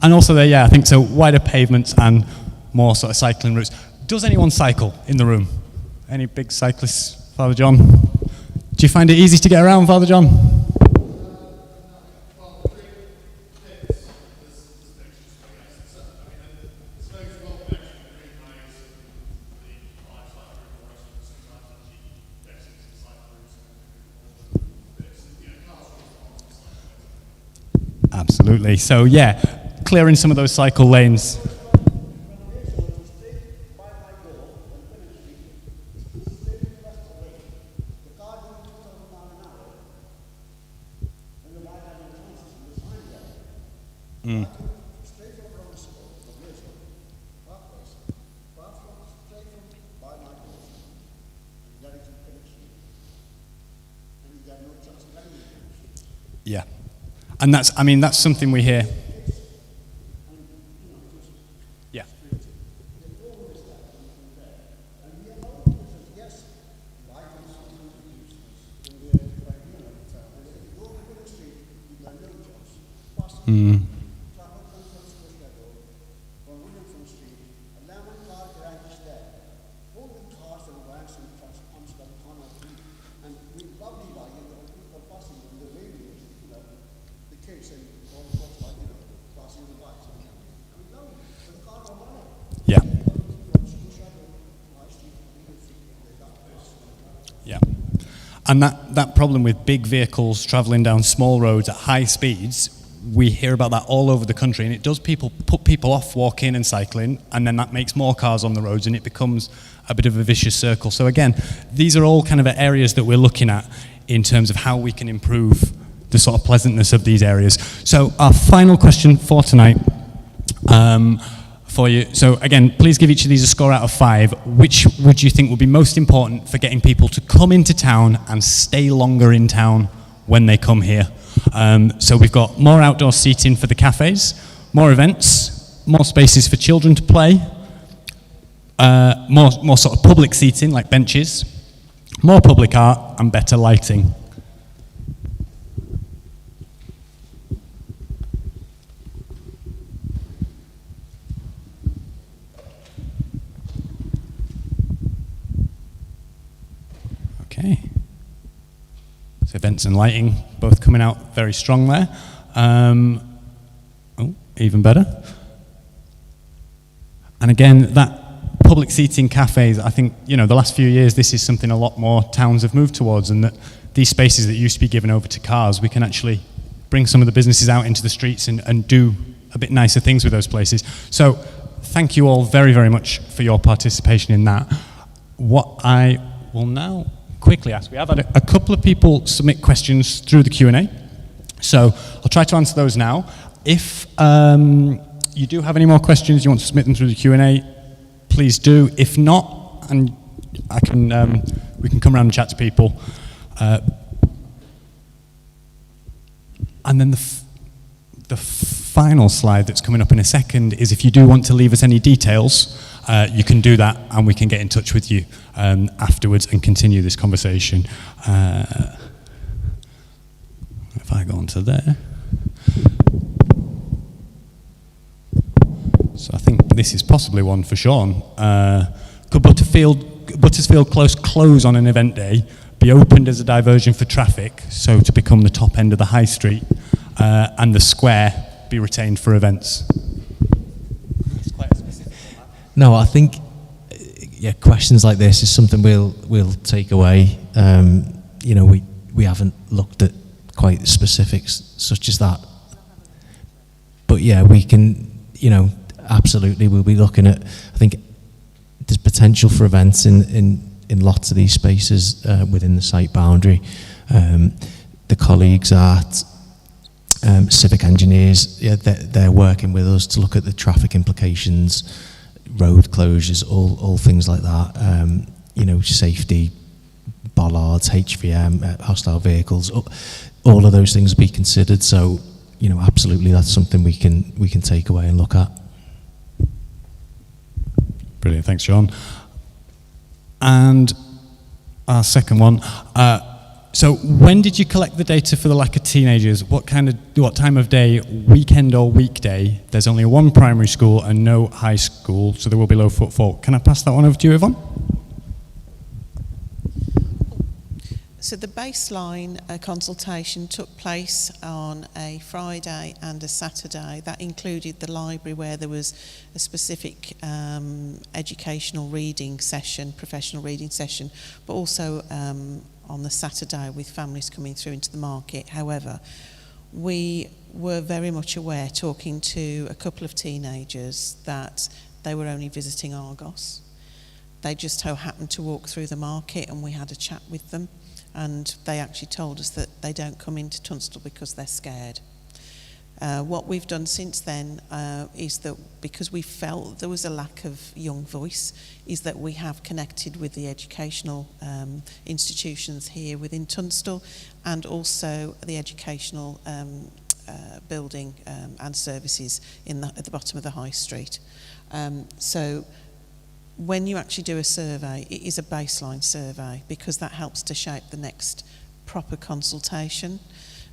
also there, yeah, I think so, wider pavements and more sort of cycling routes. Does anyone cycle in the room? Any big cyclists, Father John? Do you find it easy to get around, Father John? Absolutely. So yeah, clearing some of those cycle lanes. Yeah. And that's something we hear. Yeah. Mm. Yeah. Yeah. And that problem with big vehicles travelling down small roads at high speeds, we hear about that all over the country, and it does put people off walking and cycling, and then that makes more cars on the roads, and it becomes a bit of a vicious circle. So again, these are all kind of areas that we're looking at in terms of how we can improve the sort of pleasantness of these areas. So our final question for tonight, for you. So again, please give each of these a score out of 5. Which would you think would be most important for getting people to come into town and stay longer in town when they come here? So we've got more outdoor seating for the cafes, more events, more spaces for children to play, more sort of public seating like benches, more public art, and better lighting. Okay. So events and lighting both coming out very strong there. Even better. And again, that public seating cafes, I think, the last few years, this is something a lot more towns have moved towards, and that these spaces that used to be given over to cars, we can actually bring some of the businesses out into the streets and do a bit nicer things with those places. So thank you all very, very much for your participation in that. What I will now quickly ask, we have had a couple of people submit questions through the Q&A, so I'll try to answer those now. If you do have any more questions, you want to submit them through the Q&A, please do. If not, and we can come around and chat to people. And then the final slide that's coming up in a second is if you do want to leave us any details you can do that and we can get in touch with you afterwards and continue this conversation. If I go on to there. So I think this is possibly one for Sean. Could Buttersfield close on an event day be opened as a diversion for traffic, so to become the top end of the high street, and the square be retained for events? It's quite specific. No, I think questions like this is something we'll take away. We haven't looked at quite the specifics such as that, but yeah, we can. Absolutely, we'll be looking at. I think there's potential for events in lots of these spaces within the site boundary. The colleagues at Civic Engineers, they're working with us to look at the traffic implications, road closures, all things like that. Safety, bollards, HVM, hostile vehicles, all of those things will be considered. So, absolutely, that's something we can take away and look at. Brilliant, thanks, Sean. And our second one. So, when did you collect the data for the lack of teenagers? What time of day, weekend or weekday? There's only one primary school and no high school, so there will be low footfall. Can I pass that one over to you, Yvonne? So the baseline consultation took place on a Friday and a Saturday. That included the library, where there was a specific educational reading session, professional reading session, but also on the Saturday with families coming through into the market. However, we were very much aware, talking to a couple of teenagers, that they were only visiting Argos. They just so happened to walk through the market, and we had a chat with them. And they actually told us that they don't come into Tunstall because they're scared. What we've done since then is that, because we felt there was a lack of young voice, is that we have connected with the educational institutions here within Tunstall, and also the educational building and services at the bottom of the high street. So when you actually do a survey, it is a baseline survey, because that helps to shape the next proper consultation.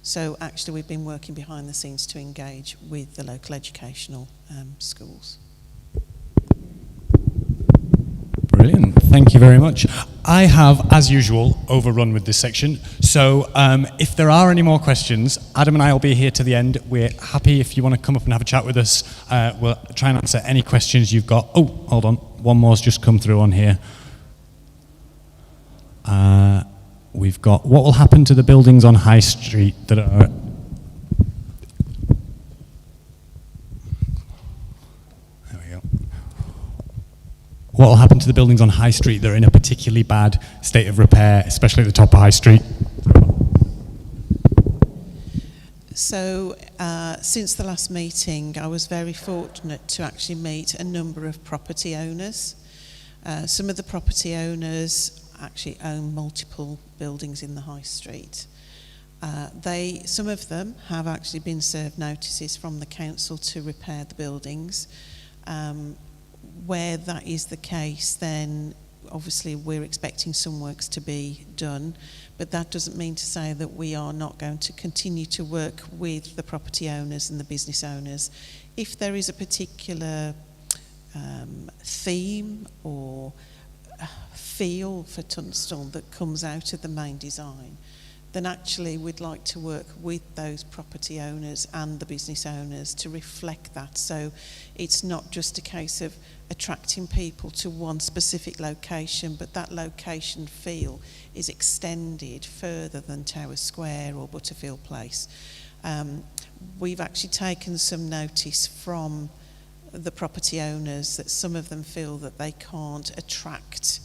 So actually we've been working behind the scenes to engage with the local educational schools. Brilliant, thank you very much. I have, as usual, overrun with this section. So if there are any more questions, Adam and I will be here to the end. We're happy if you want to come up and have a chat with us. We'll try and answer any questions you've got. Oh, hold on, one more's just come through on here. We've got, what will happen to the buildings on High Street that are... There we go. What will happen to the buildings on High Street that are in a particularly bad state of repair, especially at the top of High Street? So since the last meeting, I was very fortunate to actually meet a number of property owners. Some of the property owners actually own multiple buildings in the high street. Some of them have actually been served notices from the council to repair the buildings. Where that is the case, then obviously we're expecting some works to be done, but that doesn't mean to say that we are not going to continue to work with the property owners and the business owners. If there is a particular theme or feel for Tunstall that comes out of the main design, then actually we'd like to work with those property owners and the business owners to reflect that. So it's not just a case of attracting people to one specific location, but that location feel is extended further than Tower Square or Butterfield Place. We've actually taken some notice from the property owners that some of them feel that they can't attract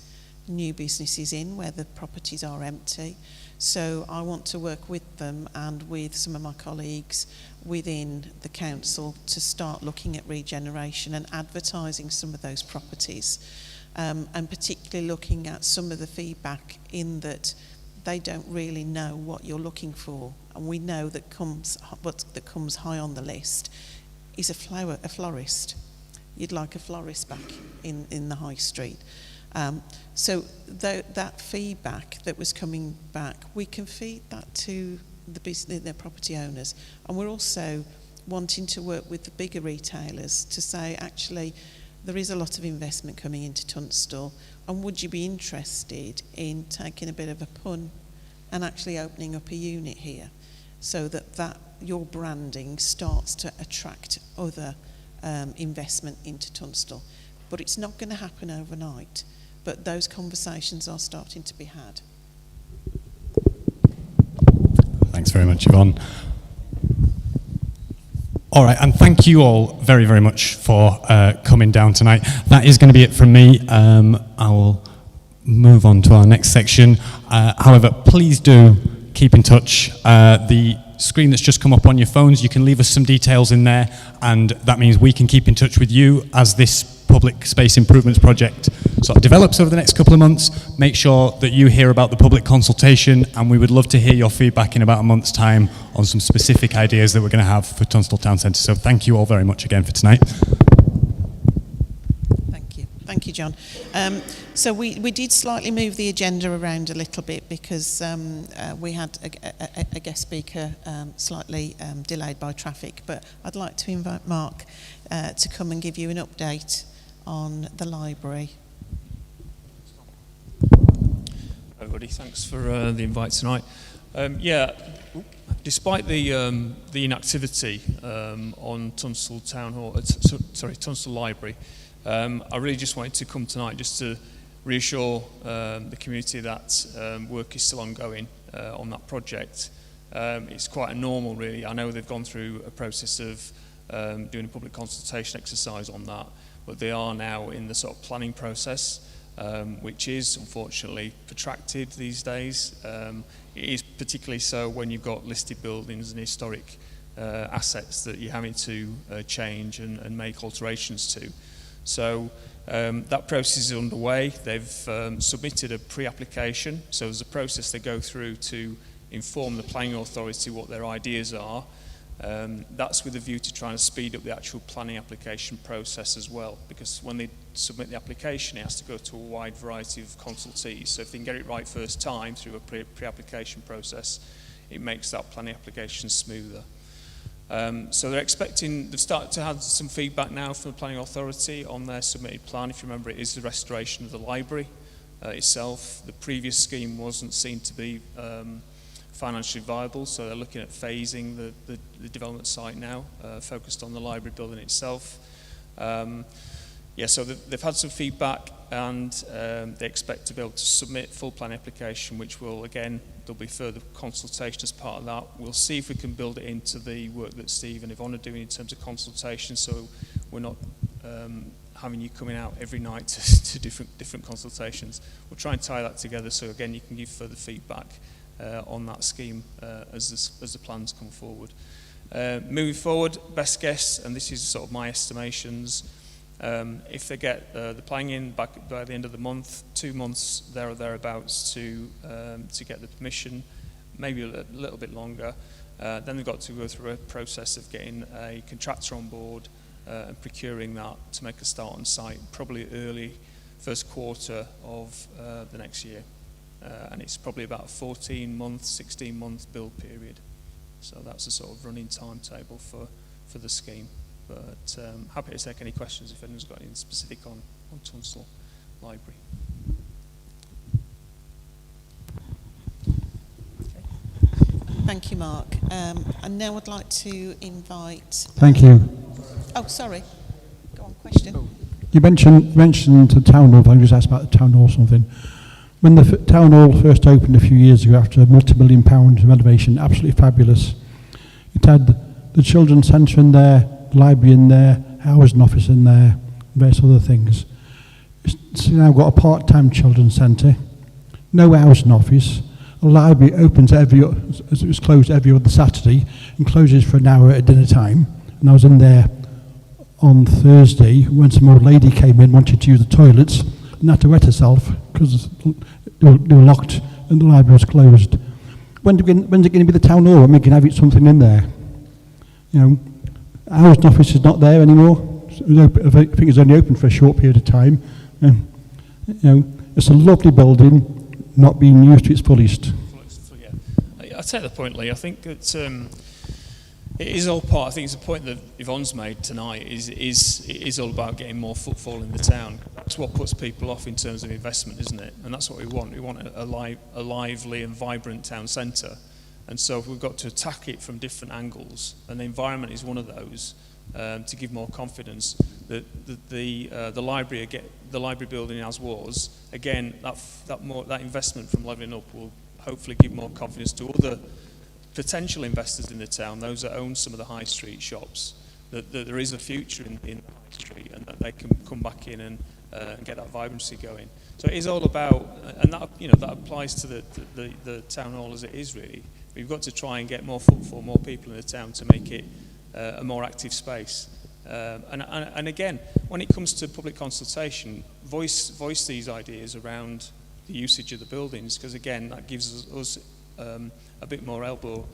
new businesses in where the properties are empty. So I want to work with them and with some of my colleagues within the council to start looking at regeneration and advertising some of those properties, and particularly looking at some of the feedback in that they don't really know what you're looking for, and we know that comes high on the list is a florist. you'd like a florist back in the high street. So that feedback that was coming back, we can feed that to the property owners. And we're also wanting to work with the bigger retailers to say, actually, there is a lot of investment coming into Tunstall, and would you be interested in taking a bit of a punt and actually opening up a unit here, so that your branding starts to attract other investment into Tunstall. But it's not going to happen overnight, but those conversations are starting to be had. Thanks very much, Yvonne. All right, and thank you all very, very much for coming down tonight. That is going to be it from me. I will move on to our next section. However, please do keep in touch. The screen that's just come up on your phones, you can leave us some details in there, and that means we can keep in touch with you as this public space improvements project sort of develops over the next couple of months. Make sure that you hear about the public consultation, and we would love to hear your feedback in about a month's time on some specific ideas that we're going to have for Tunstall Town Centre. So thank you all very much again for tonight. Thank you, John. So we did slightly move the agenda around a little bit because we had a guest speaker slightly delayed by traffic, but I'd like to invite Mark to come and give you an update on the library. Everybody, thanks for the invite tonight. Despite the inactivity on Tunstall Town Hall, Tunstall Library, I really just wanted to come tonight just to reassure the community that work is still ongoing on that project. It's quite a normal, really. I know they've gone through a process of doing a public consultation exercise on that, but they are now in the sort of planning process, which is unfortunately protracted these days. It is particularly so when you've got listed buildings and historic assets that you're having to change and make alterations to. So that process is underway. They've submitted a pre-application, so there's a process they go through to inform the planning authority what their ideas are. That's with a view to trying to speed up the actual planning application process as well, because when they submit the application, it has to go to a wide variety of consultees. So if they can get it right first time through a pre-application process, it makes that planning application smoother. So they're expecting, they've started to have some feedback now from the planning authority on their submitted plan. If you remember, it is the restoration of the library itself. The previous scheme wasn't seen to be financially viable, so they're looking at phasing the development site now, focused on the library building itself. So they've had some feedback, and they expect to be able to submit full plan application, which will, again, there'll be further consultation as part of that. We'll see if we can build it into the work that Steve and Yvonne are doing in terms of consultation, so we're not having you coming out every night to different consultations. We'll try and tie that together, so again, you can give further feedback on that scheme as the plans come forward. Moving forward, best guess, and this is sort of my estimations, if they get the planning in back by the end of the month, 2 months there or thereabouts to get the permission, maybe a little bit longer. Then they've got to go through a process of getting a contractor on board and procuring that to make a start on site, probably early first quarter of the next year. And it's probably about a 14-month, 16-month build period. So that's a sort of running timetable for the scheme. But happy to take any questions if anyone's got anything specific on Tunstall Library. Thank you, Mark. And now I'd like to invite... Thank you. Oh, sorry. Go on, question. You mentioned the town hall. I just asked about the town hall something. When the town hall first opened a few years ago after a multi-million-pound renovation, absolutely fabulous. It had the children's centre in there, the library in there, housing office in there, various other things. It's now got a part-time children's centre, no housing office. The library opens it was closed every other Saturday and closes for an hour at dinner time. And I was in there on Thursday when some old lady came in, wanted to use the toilets, and had to wet herself because they were locked and the library was closed. When's it going to be the town hall? We can have something in there. You know, housing office is not there anymore, I think it's only open for a short period of time. It's a lovely building, not being used to its fullest. I take the point, Lee. I think that it is all part. I think it's a point that Yvonne's made tonight. It is all about getting more footfall in the town. That's what puts people off in terms of investment, isn't it? And that's what we want. We want a lively and vibrant town centre. And so we've got to attack it from different angles, and the environment is one of those. To give more confidence that the library building as was, again, that investment from levelling up will hopefully give more confidence to other potential investors in the town, those that own some of the high street shops, that there is a future in the high street, and that they can come back in and get that vibrancy going. So it is all about, and that applies to the town hall as it is really. We've got to try and get more footfall, more people in the town to make it a more active space. And again, when it comes to public consultation, voice these ideas around the usage of the buildings, because again, that gives us a bit more elbow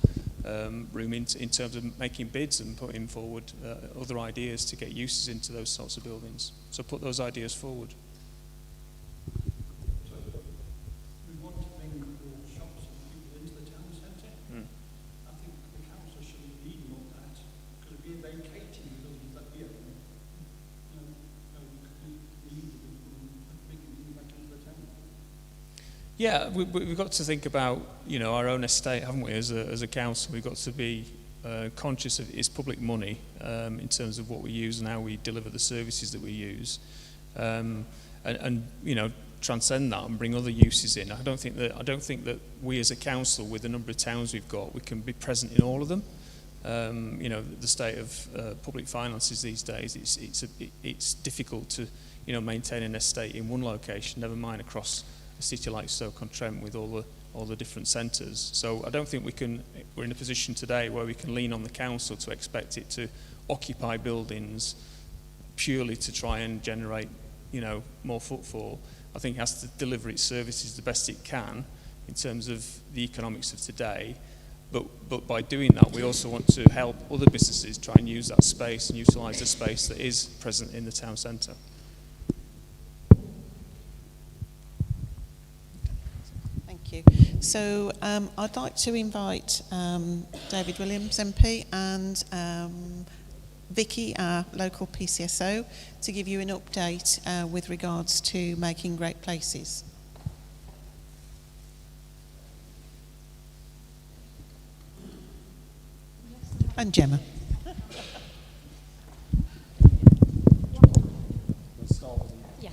room in terms of making bids and putting forward other ideas to get uses into those sorts of buildings. So put those ideas forward. So we want to bring more shops and people into the town centre. I think the council should lead on that, because we're vacating the buildings that we own. Yeah, we've got to think about our own estate, haven't we? As a council, we've got to be conscious of its public money in terms of what we use and how we deliver the services that we use, and transcend that and bring other uses in. I don't think that we as a council, with the number of towns we've got, we can be present in all of them. The state of public finances these days, it's difficult to maintain an estate in one location, never mind across a city like Stoke-on-Trent with all the different centres. So I don't think we're in a position today where we can lean on the council to expect it to occupy buildings purely to try and generate more footfall. I think it has to deliver its services the best it can in terms of the economics of today. But by doing that, we also want to help other businesses try and use that space and utilise the space that is present in the town centre. Thank you. So I'd like to invite David Williams MP and Vicky, our local PCSO, to give you an update with regards to making great places. And Gemma. Yeah.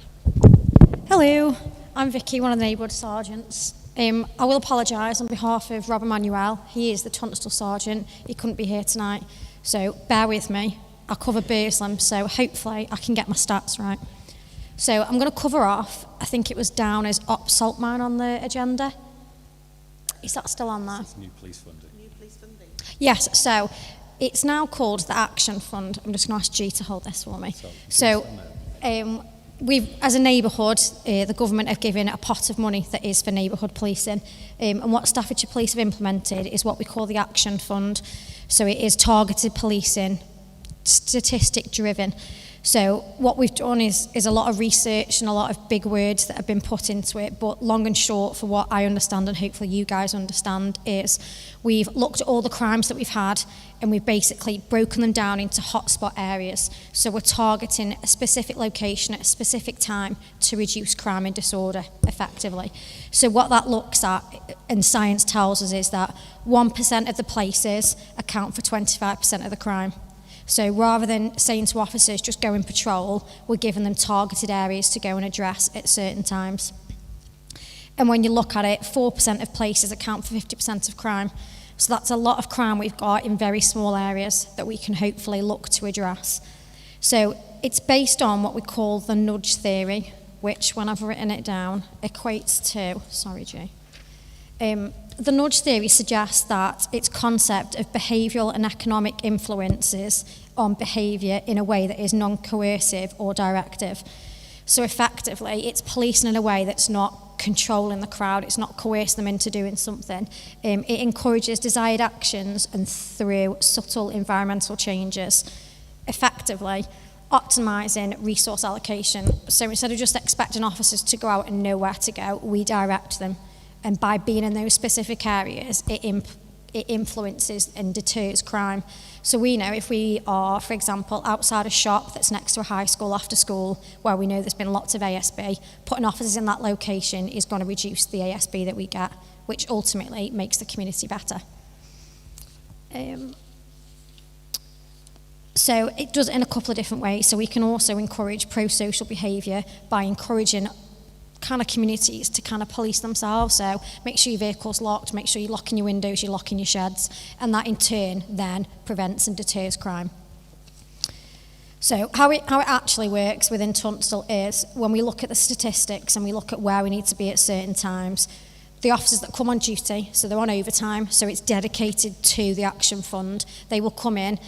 Hello, I'm Vicky, one of the neighbourhood sergeants. I will apologise on behalf of Rob Emmanuel. He is the Tunstall sergeant. He couldn't be here tonight, so bear with me. I'll cover Burslem, so hopefully I can get my stats right. So I'm going to cover off, I think it was down as salt mine on the agenda. Is that still on there? It's new police funding. New police funding. Yes, so it's now called the Action Fund. I'm just going to ask G to hold this for me. So we've, as a neighbourhood, the government have given a pot of money that is for neighbourhood policing. And what Staffordshire Police have implemented is what we call the Action Fund. So it is targeted policing, statistic driven. So what we've done is a lot of research and a lot of big words that have been put into it, but long and short, for what I understand and hopefully you guys understand, is we've looked at all the crimes that we've had and we've basically broken them down into hotspot areas. So we're targeting a specific location at a specific time to reduce crime and disorder effectively. So what that looks at, and science tells us, is that 1% of the places account for 25% of the crime. So rather than saying to officers, just go and patrol, we're giving them targeted areas to go and address at certain times. And when you look at it, 4% of places account for 50% of crime. So that's a lot of crime we've got in very small areas that we can hopefully look to address. So it's based on what we call the nudge theory, which, when I've written it down, equates to, sorry, Jay. The nudge theory suggests that its concept of behavioural and economic influences on behaviour in a way that is non-coercive or directive. So effectively, it's policing in a way that's not controlling the crowd, it's not coercing them into doing something. It encourages desired actions and through subtle environmental changes. Effectively, optimising resource allocation. So instead of just expecting officers to go out and know where to go, we direct them. And by being in those specific areas, it influences and deters crime. So we know if we are, for example, outside a shop that's next to a high school after school, where we know there's been lots of ASB, putting officers in that location is going to reduce the ASB that we get, which ultimately makes the community better. So it does it in a couple of different ways. So we can also encourage pro-social behaviour by encouraging kind of communities to kind of police themselves. So make sure your vehicle's locked, make sure you're locking your windows, you're locking your sheds, and that in turn then prevents and deters crime. So how it actually works within Tunstall is when we look at the statistics and we look at where we need to be at certain times, the officers that come on duty, so they're on overtime, so it's dedicated to the Action Fund, they will come in.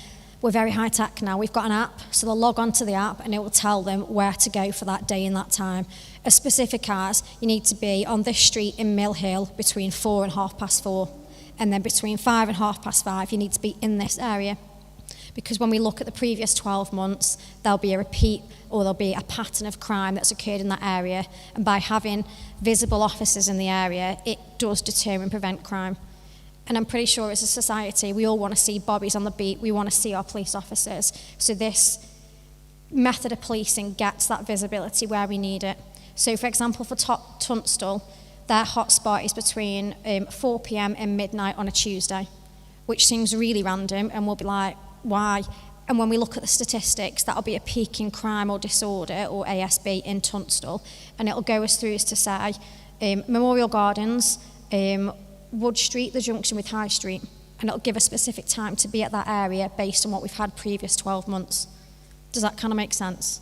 We're very high tech now. We've got an app, so they'll log onto the app and it will tell them where to go for that day and that time. As specific as you need to be on this street in Mill Hill between 4 and 4:30, and then between 5 and 5:30 you need to be in this area. Because when we look at the previous 12 months, there'll be a repeat or there'll be a pattern of crime that's occurred in that area, and by having visible officers in the area, it does deter and prevent crime. And I'm pretty sure as a society, we all want to see bobbies on the beat. We want to see our police officers. So this method of policing gets that visibility where we need it. So for example, for Tunstall, their hotspot is between 4 p.m. and midnight on a Tuesday, which seems really random, and we'll be like, why? And when we look at the statistics, that'll be a peak in crime or disorder, or ASB, in Tunstall. And it'll go as through as to say, Memorial Gardens, Wood Street, the junction with High Street, and it'll give a specific time to be at that area based on what we've had previous 12 months. Does that kind of make sense?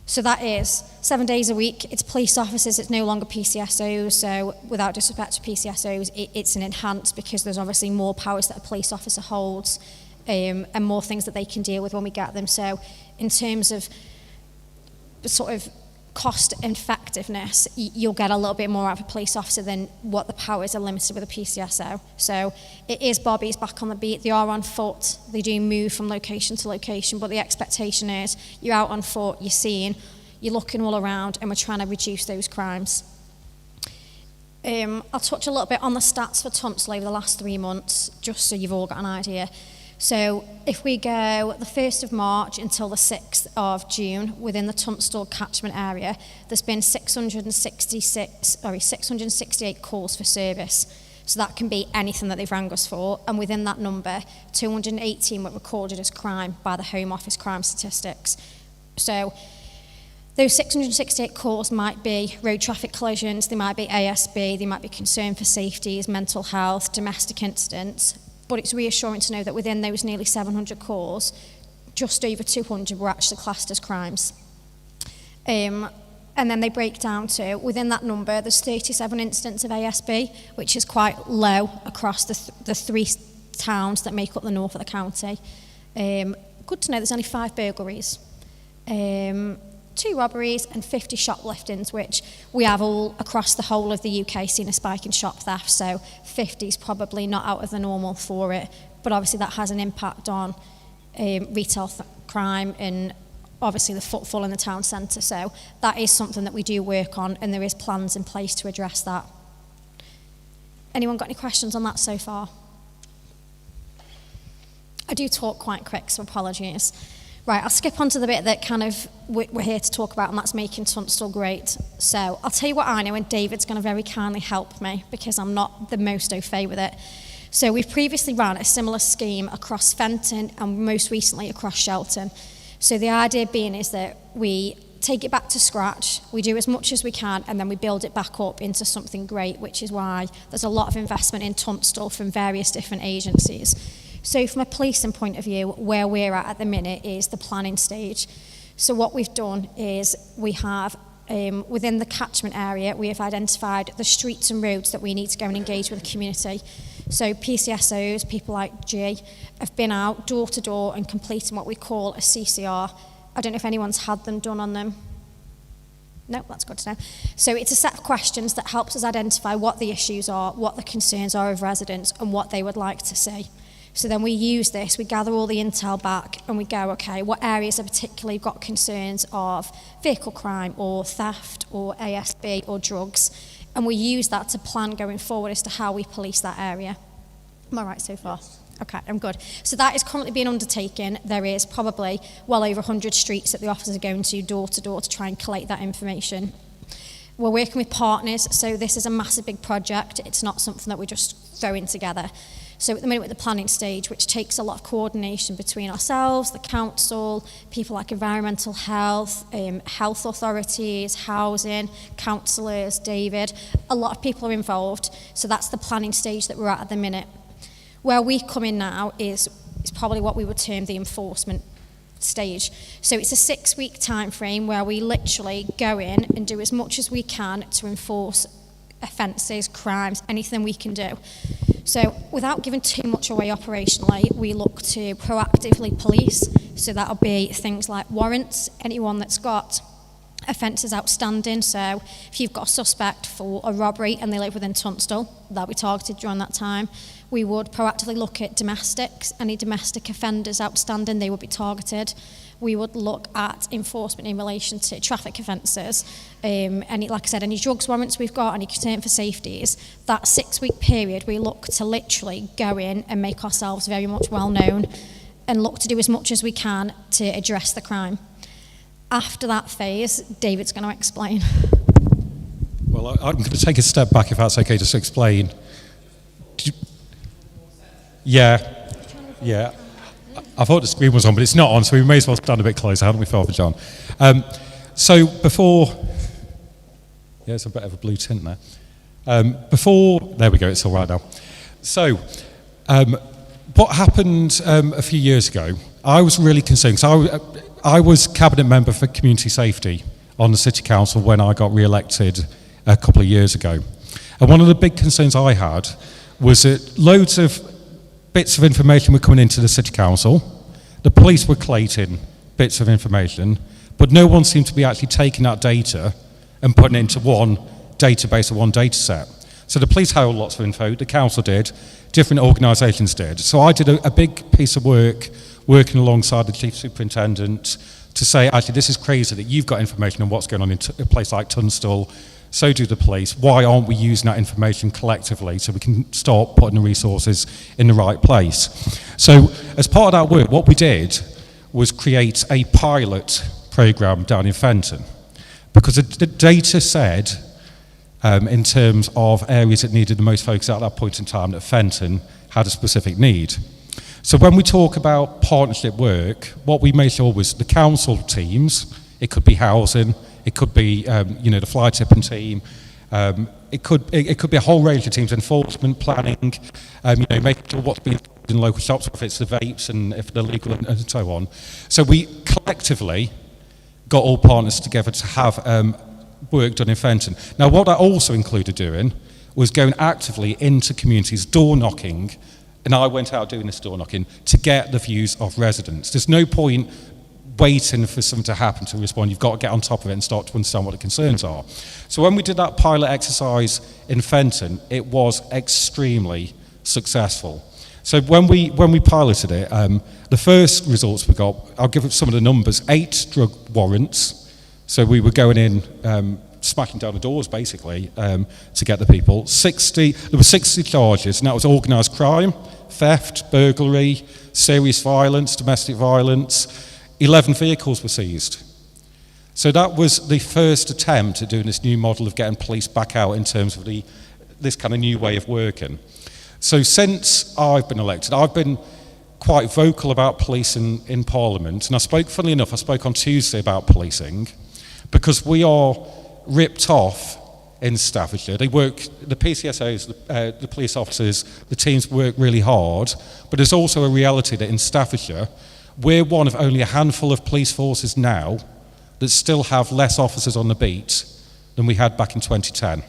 So that is 7 days a week. It's police officers, it's no longer PCSOs, so without disrespect to PCSOs, it's an enhanced, because there's obviously more powers that a police officer holds, and more things that they can deal with when we get them. So in terms of the sort of cost effectiveness, you'll get a little bit more out of a police officer than what the powers are limited with a PCSO. So it is bobbies back on the beat. They are on foot. They do move from location to location, but the expectation is you're out on foot, you're seeing, you're looking all around, and we're trying to reduce those crimes. I'll touch a little bit on the stats for Tunstall over the last 3 months, just so you've all got an idea. So if we go the 1st of March until the 6th of June, within the Tunstall catchment area, there's been 668 calls for service. So that can be anything that they've rang us for. And within that number, 218 were recorded as crime by the Home Office crime statistics. So those 668 calls might be road traffic collisions, they might be ASB, they might be concern for safety, mental health, domestic incidents. But it's reassuring to know that within those nearly 700 calls, just over 200 were actually classed as crimes. And then they break down to, within that number, there's 37 incidents of ASB, which is quite low across the 3 towns that make up the north of the county. Good to know there's only 5 burglaries, 2 robberies and 50 shopliftings, which we have all across the whole of the UK seen a spike in shop theft, so 50 is probably not out of the normal for it, but obviously that has an impact on retail crime and obviously the footfall in the town centre, so that is something that we do work on, and there is plans in place to address that. Anyone got any questions on that so far? I do talk quite quick, so apologies. Right, I'll skip on to the bit that kind of we're here to talk about, and that's making Tunstall great. So I'll tell you what I know, and David's going to very kindly help me because I'm not the most au fait with it. So we've previously run a similar scheme across Fenton and most recently across Shelton. So the idea being is that we take it back to scratch, we do as much as we can, and then we build it back up into something great, which is why there's a lot of investment in Tunstall from various different agencies. So from a policing point of view, where we're at the minute is the planning stage. So what we've done is we have, within the catchment area, we have identified the streets and roads that we need to go and engage with the community. So PCSOs, people like G, have been out door to door and completing what we call a CCR. I don't know if anyone's had them done on them. No, that's good to know. So it's a set of questions that helps us identify what the issues are, what the concerns are of residents, and what they would like to see. So then we use this, we gather all the intel back and we go, okay, what areas have particularly got concerns of vehicle crime or theft or ASB or drugs, and we use that to plan going forward as to how we police that area. Am I right so far? Yes. Okay, I'm good. So that is currently being undertaken. There is probably well over 100 streets that the officers are going to door to try and collate that information. We're working with partners, so this is a massive big project. It's not something that we're just throwing together. So at the minute we're at the planning stage, which takes a lot of coordination between ourselves, the council, people like environmental health, health authorities, housing, councillors, David. A lot of people are involved, so that's the planning stage that we're at the minute. Where we come in now is probably what we would term the enforcement stage. So it's a 6-week time frame where we literally go in and do as much as we can to enforce offences, crimes, anything we can do. So without giving too much away operationally, we look to proactively police. So that'll be things like warrants, anyone that's got offences outstanding. So if you've got a suspect for a robbery and they live within Tunstall, they'll be targeted during that time. We would proactively look at domestics, any domestic offenders outstanding, they would be targeted. We would look at enforcement in relation to traffic offences, any, like I said, any drugs warrants we've got, any concern for safeties. That 6-week period, we look to literally go in and make ourselves very much well known and look to do as much as we can to address the crime. After that phase, David's going to explain. Well, I'm going to take a step back, if that's okay, just to explain. Yeah. I thought the screen was on, but it's not on, so we may as well stand a bit closer, haven't we, Father John? So before... Yeah, it's a bit of a blue tint there. There we go, it's all right now. So, what happened a few years ago, I was really concerned, because I was cabinet member for community safety on the city council when I got re-elected a couple of years ago. And one of the big concerns I had was that loads of bits of information were coming into the city council, the police were collating bits of information, but no one seemed to be actually taking that data and putting it into one database or one data set. So the police held lots of info, the council did, different organisations did. So I did a big piece of work working alongside the chief superintendent to say, actually, this is crazy that you've got information on what's going on in a place like Tunstall, so do the police. Why aren't we using that information collectively so we can start putting the resources in the right place? So as part of that work, what we did was create a pilot programme down in Fenton, because the data said, in terms of areas that needed the most focus at that point in time, that Fenton had a specific need. So when we talk about partnership work, what we made sure was the council teams, it could be housing, it could be, the fly tipping team. It could be a whole range of teams, enforcement, planning, making sure what's being in local shops, if it's the vapes and if they're legal and so on. So we collectively got all partners together to have work done in Fenton. Now, what that also included doing was going actively into communities, door knocking, and I went out doing this door knocking to get the views of residents. There's no point waiting for something to happen to respond. You've got to get on top of it and start to understand what the concerns are. So when we did that pilot exercise in Fenton, it was extremely successful. So when we piloted it, the first results we got, I'll give some of the numbers, 8 drug warrants. So we were going in, smacking down the doors basically to get the people. There were 60 charges, and that was organised crime, theft, burglary, serious violence, domestic violence. 11 vehicles were seized. So that was the first attempt at doing this new model of getting police back out in terms of this kind of new way of working. So since I've been elected, I've been quite vocal about policing in Parliament, and funnily enough, I spoke on Tuesday about policing, because we are ripped off in Staffordshire. The PCSOs, the police officers, the teams work really hard, but there's also a reality that in Staffordshire, we're one of only a handful of police forces now that still have less officers on the beat than we had back in 2010.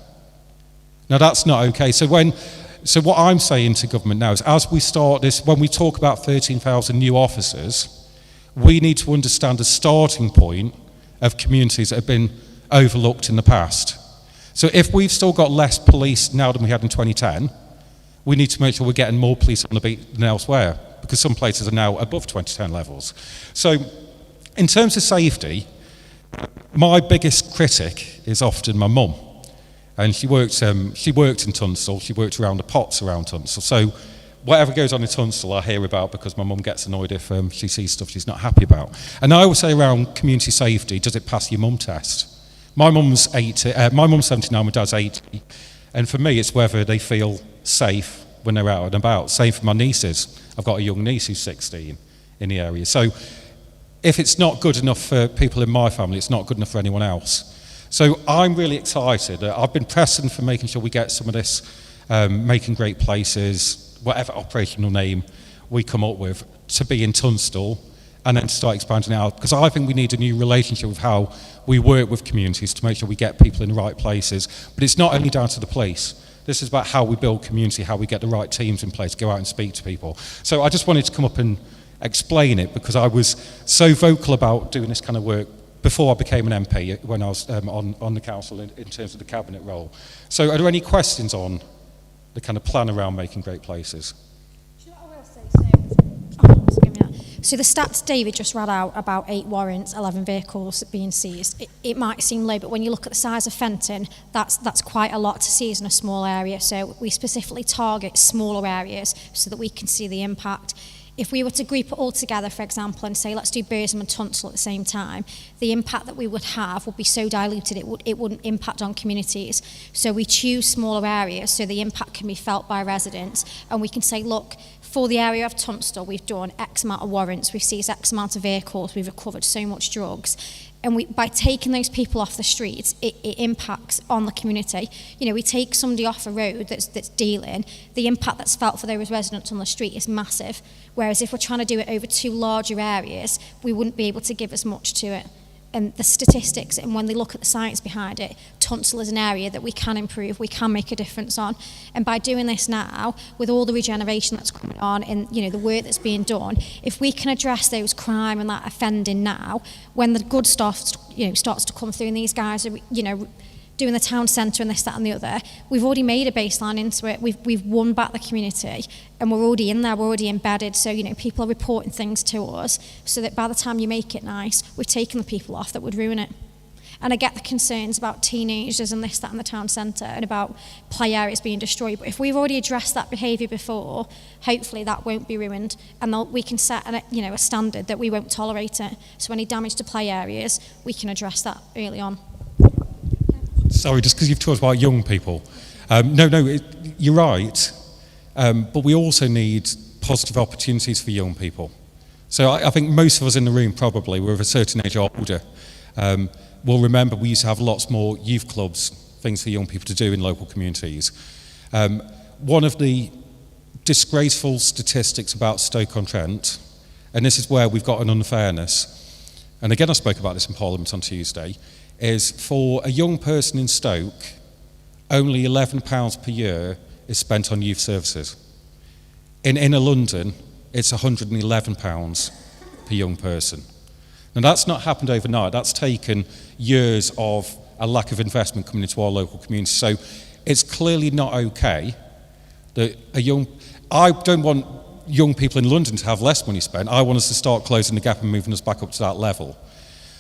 Now that's not okay. So what I'm saying to government now is, as we start this, when we talk about 13,000 new officers, we need to understand the starting point of communities that have been overlooked in the past. So if we've still got less police now than we had in 2010, we need to make sure we're getting more police on the beat than elsewhere, because some places are now above 2010 levels. So in terms of safety, my biggest critic is often my mum. And she worked in Tunstall, she worked around the pots around Tunstall. So whatever goes on in Tunstall, I hear about because my mum gets annoyed if she sees stuff she's not happy about. And I always say around community safety, does it pass your mum test? My mum's 79, my dad's 80. And for me, it's whether they feel safe when they're out and about. Same for my nieces. I've got a young niece who's 16 in the area. So if it's not good enough for people in my family, it's not good enough for anyone else. So I'm really excited. I've been pressing for making sure we get some of this making great places, whatever operational name we come up with, to be in Tunstall and then start expanding it out. Because I think we need a new relationship with how we work with communities to make sure we get people in the right places. But it's not only down to the police. This is about how we build community, how we get the right teams in place, go out and speak to people. So I just wanted to come up and explain it because I was so vocal about doing this kind of work before I became an MP when I was on the council in terms of the cabinet role. So are there any questions on the kind of plan around making great places? So the stats David just read out about 8 warrants, 11 vehicles being seized, it might seem low, but when you look at the size of Fenton, that's quite a lot to seize in a small area. So we specifically target smaller areas so that we can see the impact. If we were to group it all together, for example, and say, let's do Bursham and Tunstall at the same time, the impact that we would have would be so diluted it wouldn't impact on communities. So we choose smaller areas so the impact can be felt by residents, and we can say, look, for the area of Tunstall, we've done X amount of warrants, we've seized X amount of vehicles, we've recovered so much drugs. And by taking those people off the streets, it impacts on the community. You know, we take somebody off a road that's dealing, the impact that's felt for those residents on the street is massive. Whereas if we're trying to do it over 2 larger areas, we wouldn't be able to give as much to it. And the statistics, and when they look at the science behind it, Tunstall is an area that we can improve, we can make a difference on. And by doing this now, with all the regeneration that's coming on and, you know, the work that's being done, if we can address those crime and that offending now, when the good stuff, starts to come through and these guys are, doing the town centre and this, that and the other, we've already made a baseline into it. We've won back the community and we're already in there, we're already embedded. So, people are reporting things to us so that by the time you make it nice, we've taken the people off that would ruin it. And I get the concerns about teenagers and this, that and the town centre and about play areas being destroyed. But if we've already addressed that behaviour before, hopefully that won't be ruined. And we can set a standard that we won't tolerate it. So any damage to play areas, we can address that early on. Sorry, just because you've talked about young people. You're right, but we also need positive opportunities for young people. So I think most of us in the room probably, we're of a certain age or older, will remember we used to have lots more youth clubs, things for young people to do in local communities. One of the disgraceful statistics about Stoke-on-Trent, and this is where we've got an unfairness, and again I spoke about this in Parliament on Tuesday, is for a young person in Stoke, only £11 per year is spent on youth services. In inner London, it's £111 per young person. Now that's not happened overnight, that's taken years of a lack of investment coming into our local community. So it's clearly not okay that I don't want young people in London to have less money spent, I want us to start closing the gap and moving us back up to that level.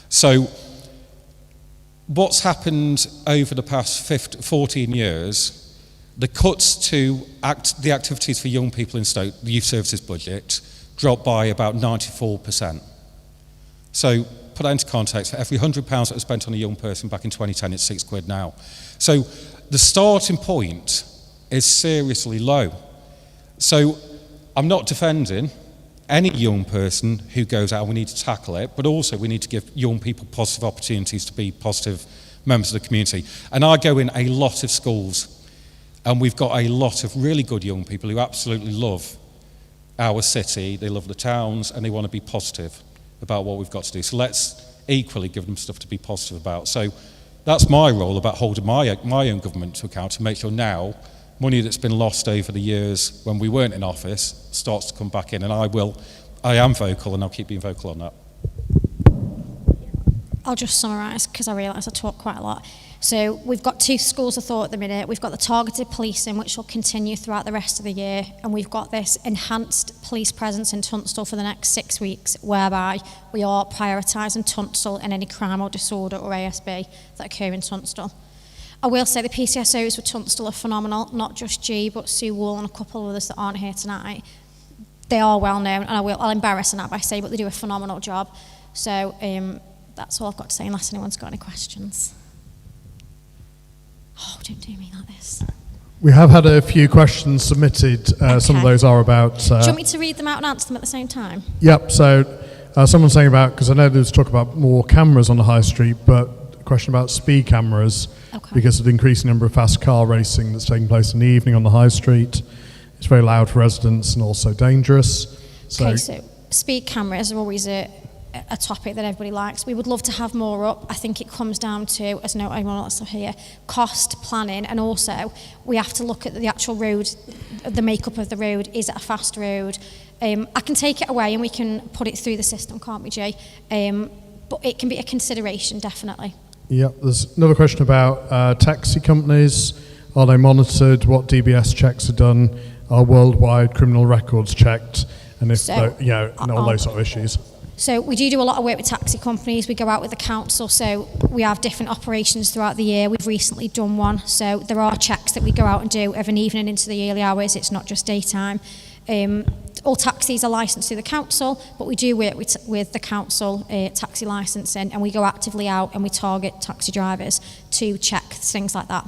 So what's happened over the past 14 years, the cuts to the activities for young people in Stoke, the youth services budget, dropped by about 94%. So put that into context, for every £100 that was spent on a young person back in 2010, it's £6 now. So the starting point is seriously low. So I'm not defending any young person who goes out, we need to tackle it, but also we need to give young people positive opportunities to be positive members of the community. And I go in a lot of schools, and we've got a lot of really good young people who absolutely love our city, they love the towns, and they want to be positive about what we've got to do. So let's equally give them stuff to be positive about. So that's my role about holding my own government to account, to make sure now money that's been lost over the years when we weren't in office starts to come back in, and I am vocal and I'll keep being vocal on that. I'll just summarise because I realise I talk quite a lot. So we've got 2 schools of thought at the minute. We've got the targeted policing, which will continue throughout the rest of the year, and we've got this enhanced police presence in Tunstall for the next 6 weeks, whereby we are prioritising Tunstall and any crime or disorder or ASB that occur in Tunstall. I will say the PCSOs for Tunstall are phenomenal, not just G, but Sue Wall and a couple of others that aren't here tonight. They are well known, and I'll embarrass them by saying, but they do a phenomenal job. So that's all I've got to say, unless anyone's got any questions. Oh, don't do me like this. We have had a few questions submitted. Okay. Some of those are about... do you want me to read them out and answer them at the same time? Yep, so someone's saying about, because I know there's talk about more cameras on the high street, but a question about speed cameras, because of the increasing number of fast car racing that's taking place in the evening on the high street. It's very loud for residents and also dangerous. Okay, so speed cameras are always a topic that everybody likes. We would love to have more up. I think it comes down to, as no anyone else here, cost, planning, and also we have to look at the actual road, the makeup of the road. Is it a fast road? I can take it away and we can put it through the system, can't we, Jay? But it can be a consideration, definitely. Yeah, there's another question about taxi companies. Are they monitored? What DBS checks are done? Are worldwide criminal records checked? And if, and all those sort of issues. So we do a lot of work with taxi companies. We go out with the council, so we have different operations throughout the year. We've recently done one, so there are checks that we go out and do of an evening into the early hours. It's not just daytime. All taxis are licensed through the council, but we do work with the council taxi licensing, and we go actively out and we target taxi drivers to check things like that.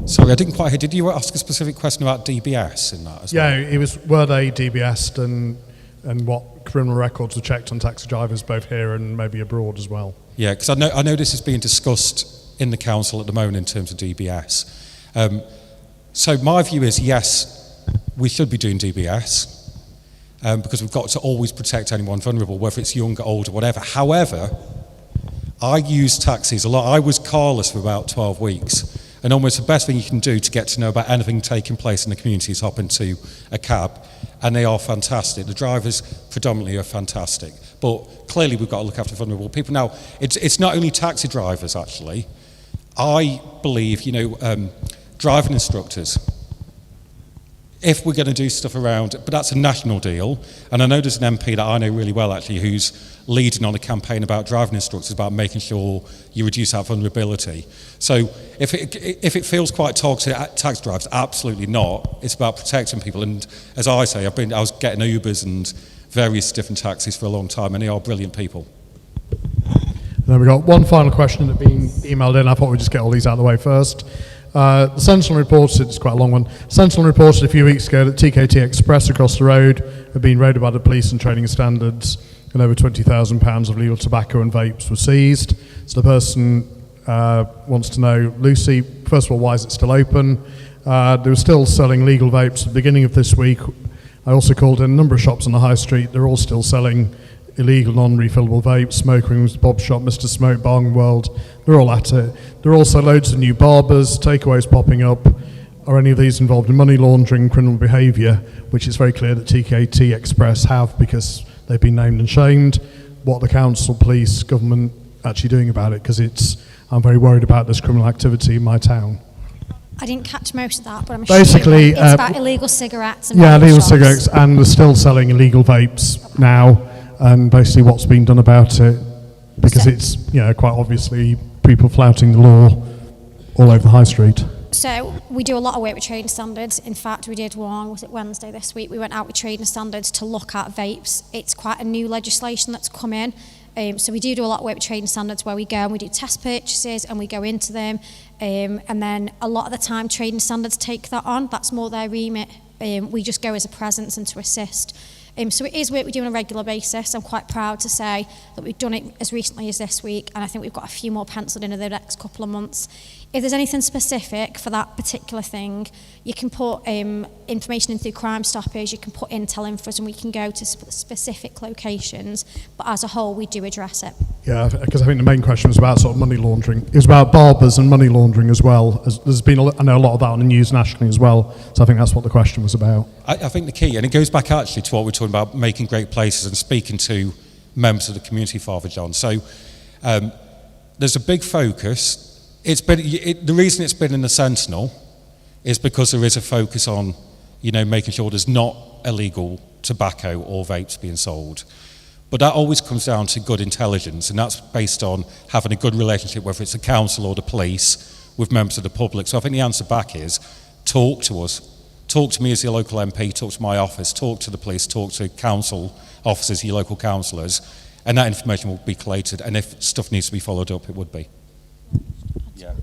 Sorry, I didn't quite hear. Did you ask a specific question about DBS in that as well? Yeah, it was, were they DBS'd and what criminal records were checked on taxi drivers both here and maybe abroad as well? Yeah, because I know this is being discussed in the council at the moment in terms of DBS. So my view is, yes, we should be doing DBS because we've got to always protect anyone vulnerable, whether it's younger, older, whatever. However, I use taxis a lot. I was carless for about 12 weeks. And almost the best thing you can do to get to know about anything taking place in the community is hop into a cab. And they are fantastic. The drivers predominantly are fantastic. But clearly we've got to look after vulnerable people. Now, it's not only taxi drivers, actually. I believe, driving instructors, if we're going to do stuff around, but that's a national deal, and I know there's an MP that I know really well actually who's leading on a campaign about driving instructors, about making sure you reduce that vulnerability. So if it feels quite targeted at taxi drivers, absolutely not. It's about protecting people, and as I say, I was getting Ubers and various different taxis for a long time, and they are brilliant people. Then we've got one final question that being emailed in. I thought we'd just get all these out of the way first. The Sentinel reported, it's quite a long one, Sentinel reported a few weeks ago that TKT Express across the road had been raided by the police and training standards, and over £20,000 of legal tobacco and vapes were seized. So the person wants to know, Lucy, first of all, why is it still open? They were still selling legal vapes at the beginning of this week. I also called in a number of shops on the high street. They're all still selling illegal non-refillable vapes, smoke rooms, Bob Shop, Mr. Smoke, Bong World. They're all at it. There are also loads of new barbers, takeaways popping up. Are any of these involved in money laundering, criminal behaviour, which is very clear that TKT Express have because they've been named and shamed? What are the council, police, government actually doing about it? Because I'm very worried about this criminal activity in my town. I didn't catch most of that, but I'm basically, sure it's about illegal cigarettes. And illegal shops. cigarettes, and they're still selling illegal vapes now. And basically what's been done about it, because it's, quite obviously people flouting the law all over the high street. So we do a lot of work with trading standards. In fact, we did one, was it Wednesday this week? We went out with trading standards to look at vapes. It's quite a new legislation that's come in. So we do a lot of work with trading standards where we go and we do test purchases and we go into them. And then a lot of the time trading standards take that on. That's more their remit. We just go as a presence and to assist. So it is work we do on a regular basis. I'm quite proud to say that we've done it as recently as this week, and I think we've got a few more penciled in over the next couple of months. If there's anything specific for that particular thing, you can put information in through Crime Stoppers, you can put intel in for us, and we can go to specific locations, but as a whole, we do address it. Yeah, because I think the main question was about sort of money laundering. It was about barbers and money laundering as well. There's been, I know, a lot of that on the news nationally as well, so I think that's what the question was about. I think the key, and it goes back actually to what we're talking about, making great places and speaking to members of the community, Father John. So there's a big focus. The reason it's been in the Sentinel is because there is a focus on, making sure there's not illegal tobacco or vapes being sold. But that always comes down to good intelligence, and that's based on having a good relationship, whether it's the council or the police, with members of the public. So I think the answer back is, talk to us. Talk to me as your local MP, talk to my office, talk to the police, talk to council officers, your local councillors, and that information will be collated, and if stuff needs to be followed up, it would be. Yeah.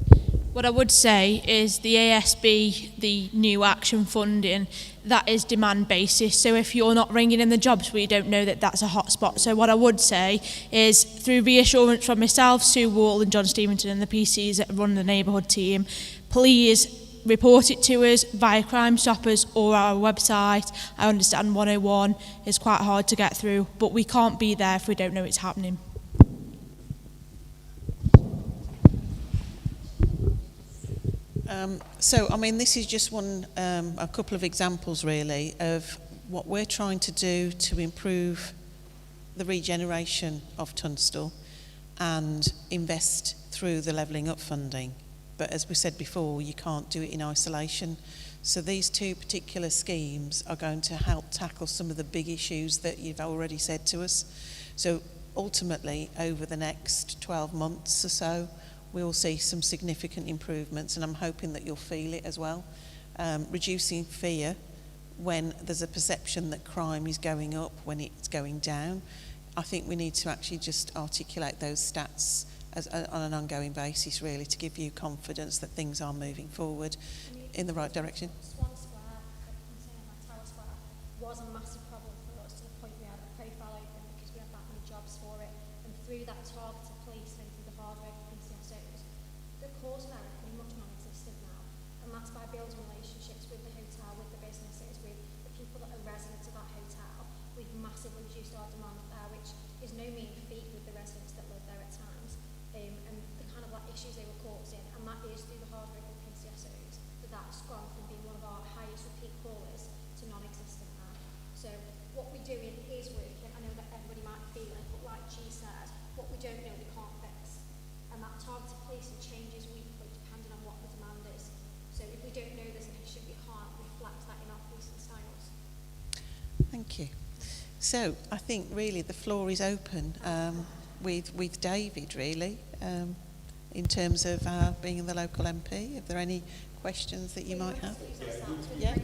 What I would say is the ASB, the new action funding, that is demand basis. So if you're not ringing in the jobs, we don't know that that's a hot spot. So what I would say is, through reassurance from myself, Sue Wall and John Stevenson and the PCs that run the neighbourhood team, please report it to us via Crime Stoppers or our website. I understand 101 is quite hard to get through, but we can't be there if we don't know it's happening. This is just a couple of examples really of what we're trying to do to improve the regeneration of Tunstall and invest through the levelling up funding. But as we said before, you can't do it in isolation. So these two particular schemes are going to help tackle some of the big issues that you've already said to us. So ultimately, over the next 12 months or so, we will see some significant improvements, and I'm hoping that you'll feel it as well. Reducing fear when there's a perception that crime is going up when it's going down. I think we need to actually just articulate those stats on an ongoing basis, really, to give you confidence that things are moving forward in the right direction. Swan Square, Tower Square, was a massive problem for us to the point we had a profile open because we had that many jobs for it, and through that targeted police and through the hard work of PCSOs, the calls there are pretty much non-existent now, and that's by building relationships with the hotel, with the businesses, with the people that are residents of that hotel. We've massively reduced our demand there, which is no mean feat with the residents that live there at times, and the kind of issues they were caught in, and that is through the hard work of PCSOs, that's gone from being one of our highest repeat callers to non-existent now. So what we're doing is working. I know that everybody might feel it, but like G said, what we don't know we can't fix. And that targeted policing changes weekly depending on what the demand is. So if we don't know there's an issue, we can't reflect that in our policing styles. Thank you. So I think really the floor is open with David, really, in terms of being the local MP. If there are any questions that you might have. Yeah.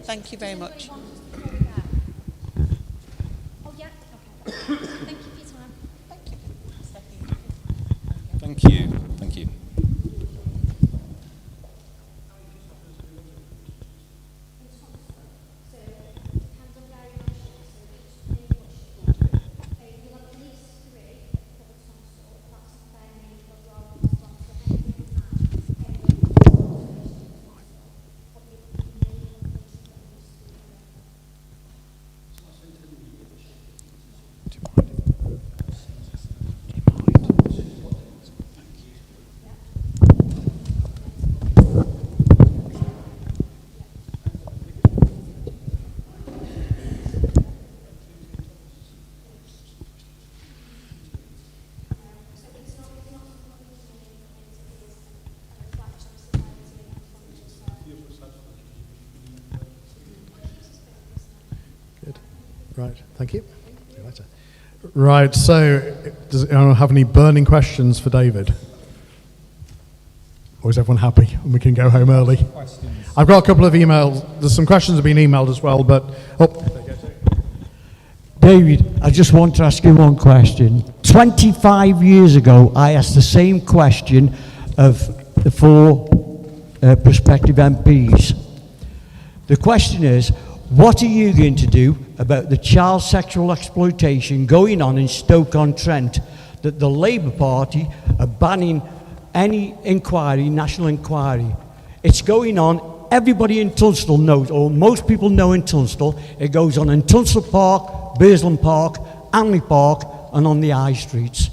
Thank you very much. Oh yeah. Okay. Thank you for your time. Thank you. Thank you. Thank you. Right, thank you. See you later. Right, so does anyone have any burning questions for David? Or is everyone happy and we can go home early? I've got a couple of emails. There's some questions that have been emailed as well, but... David, I just want to ask you one question. 25 years ago, I asked the same question of the four prospective MPs. The question is, what are you going to do about the child sexual exploitation going on in Stoke-on-Trent, that the Labour Party are banning any inquiry, national inquiry? It's going on, everybody in Tunstall knows, or most people know in Tunstall, it goes on in Tunstall Park, Burslem Park, Anley Park, and on the high streets.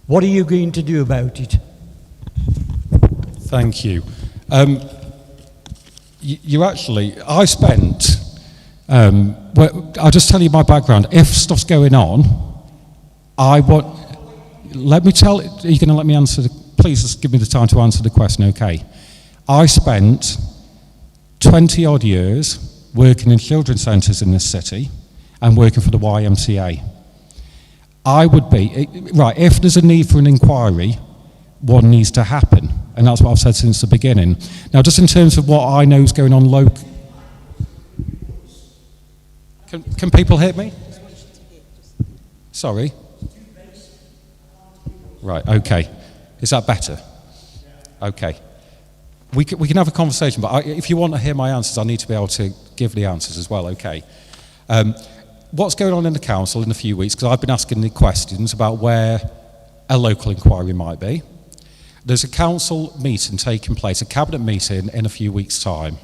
What are you going to do about it? Thank you. You actually, I spent, I'll just tell you my background. If stuff's going on, Let me tell, are you going to let me answer, please just give me the time to answer the question, okay. I spent 20 odd years working in children's centres in this city and working for the YMCA. I would be, right, if there's a need for an inquiry, one needs to happen. And that's what I've said since the beginning. Now, just in terms of what I know is going on locally, can people hear me? Sorry? Right, okay. Is that better? Okay. We can have a conversation, but if you want to hear my answers, I need to be able to give the answers as well, okay. What's going on in the council in a few weeks, because I've been asking the questions about where a local inquiry might be. There's a council meeting taking place, a cabinet meeting in a few weeks' time.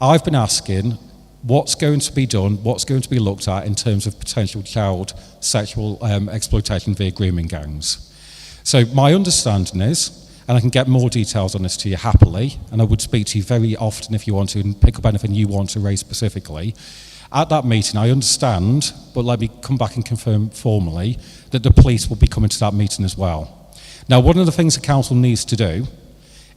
I've been asking what's going to be done, what's going to be looked at in terms of potential child sexual exploitation via grooming gangs. So my understanding is, and I can get more details on this to you happily, and I would speak to you very often if you want to and pick up anything you want to raise specifically. At that meeting, I understand, but let me come back and confirm formally, that the police will be coming to that meeting as well. Now, one of the things the council needs to do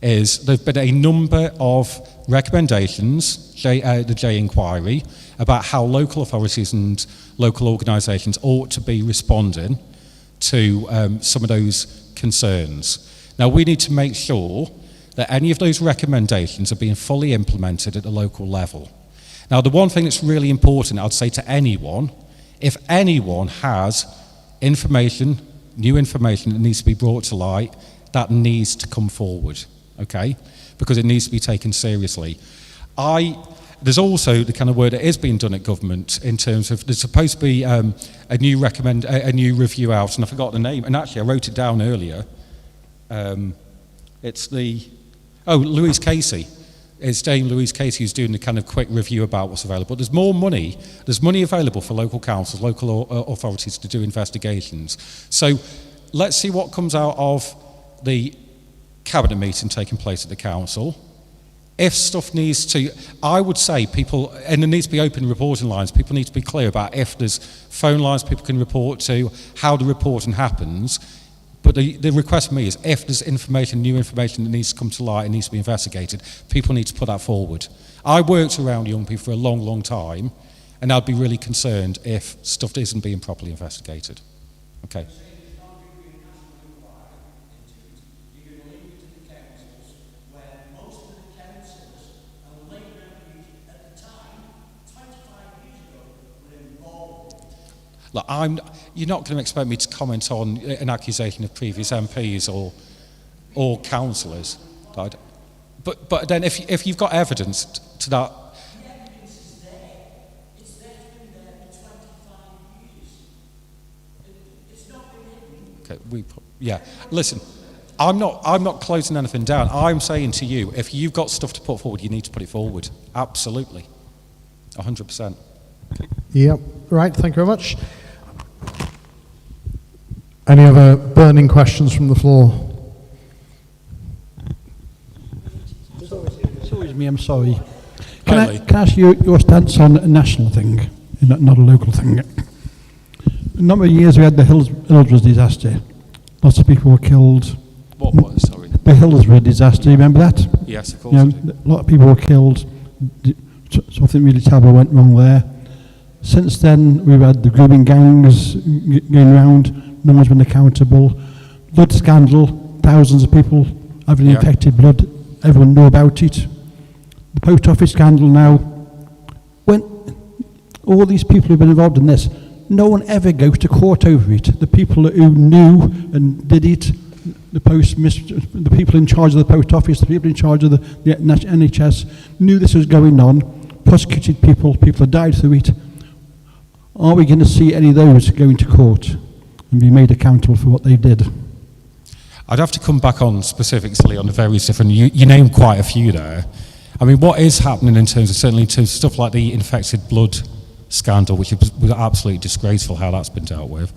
is there have been a number of recommendations, the J inquiry, about how local authorities and local organisations ought to be responding to some of those concerns. Now, we need to make sure that any of those recommendations are being fully implemented at the local level. Now, the one thing that's really important, I'd say to anyone, if anyone has information, new information that needs to be brought to light, that needs to come forward, okay? Because it needs to be taken seriously. There's also the kind of work that is being done at government in terms of, there's supposed to be a new review out, and I forgot the name, and actually I wrote it down earlier. It's Louise Casey. It's Dame Louise Casey who's doing the kind of quick review about what's available. There's more money. There's money available for local councils, local authorities to do investigations. So let's see what comes out of the cabinet meeting taking place at the council. If stuff needs to, I would say people, and there needs to be open reporting lines, people need to be clear about if there's phone lines people can report to, how the reporting happens. But the request from me is if there's information, new information that needs to come to light and needs to be investigated, people need to put that forward. I worked around young people for a long, long time, and I'd be really concerned if stuff isn't being properly investigated. Okay. Look, you're not going to expect me to comment on an accusation of previous MPs or councillors. But then if you've got evidence to that... The evidence is there. It's there, it's been there for 25 years. It's not been hidden. Okay, listen, I'm not closing anything down. I'm saying to you, if you've got stuff to put forward, you need to put it forward. Absolutely. 100%. Okay. Yep, right, thank you very much. Any other burning questions from the floor? It's always me, I'm sorry. Can I ask you your stance on a national thing, not a local thing? A number of years we had the Hillsborough disaster. Lots of people were killed. What, sorry? The Hillsborough disaster, you remember that? Yes, of course. A lot of people were killed. Something really terrible went wrong there. Since then, we've had the grooming gangs going around. No one's been accountable. Blood scandal, thousands of people having infected blood. Everyone knew about it. The post office scandal now. When all these people who've been involved in this, no one ever goes to court over it. The people who knew and did it, the people in charge of the post office, the people in charge of the NHS, knew this was going on, prosecuted people have died through it. Are we going to see any of those going to court and be made accountable for what they did? I'd have to come back on specifically on the various different, you named quite a few there. I mean, what is happening in terms of, certainly in terms of stuff like the infected blood scandal, which was absolutely disgraceful how that's been dealt with.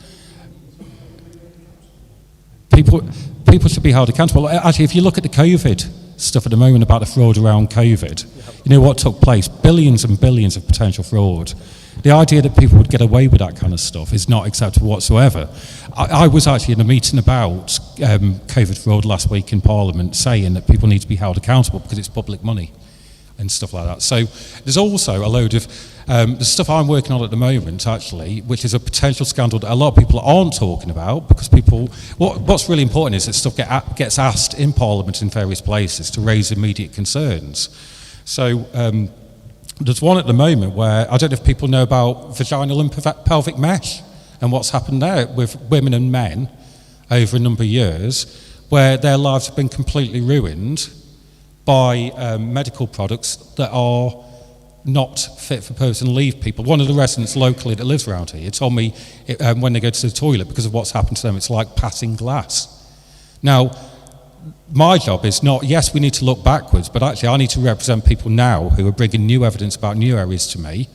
People should be held accountable. Actually, if you look at the COVID stuff at the moment about the fraud around COVID. You know what took place? Billions and billions of potential fraud. The idea that people would get away with that kind of stuff is not acceptable whatsoever. I was actually in a meeting about COVID fraud last week in Parliament saying that people need to be held accountable because it's public money and stuff like that. So there's also a load of the stuff I'm working on at the moment, actually, which is a potential scandal that a lot of people aren't talking about because people, what's really important is that stuff gets asked in Parliament in various places to raise immediate concerns. So there's one at the moment where, I don't know if people know about vaginal and pelvic mesh and what's happened there with women and men over a number of years, where their lives have been completely ruined by medical products that are not fit for purpose and leave people. One of the residents locally that lives around here told me when they go to the toilet, because of what's happened to them, it's like passing glass. Now, my job is not, yes, we need to look backwards, but actually I need to represent people now who are bringing new evidence about new areas to me.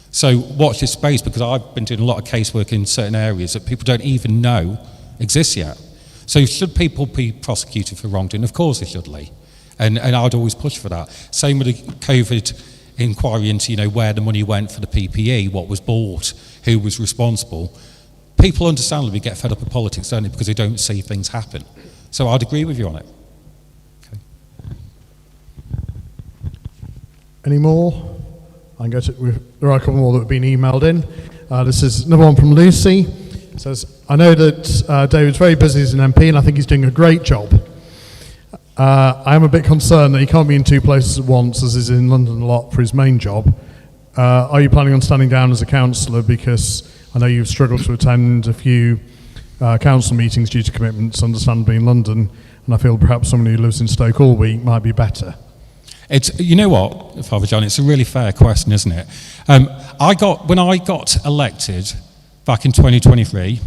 So watch this space, because I've been doing a lot of casework in certain areas that people don't even know exist yet. So should people be prosecuted for wrongdoing? Of course they should, Lee. And I'd always push for that. Same with the COVID inquiry into, you know, where the money went for the PPE, what was bought, who was responsible. People understandably get fed up with politics, don't they, because they don't see things happen. So I'd agree with you on it. Okay. Any more? There are a couple more that have been emailed in. This is another one from Lucy. It says, I know that David's very busy as an MP and I think he's doing a great job. I am a bit concerned that he can't be in two places at once, as he's in London a lot for his main job. Are you planning on standing down as a councillor? Because I know you've struggled to attend a few council meetings due to commitments, understandably, in London, and I feel perhaps someone who lives in Stoke all week might be better. It's, you know what, Father John, it's a really fair question, isn't it? When I got elected back in 2023,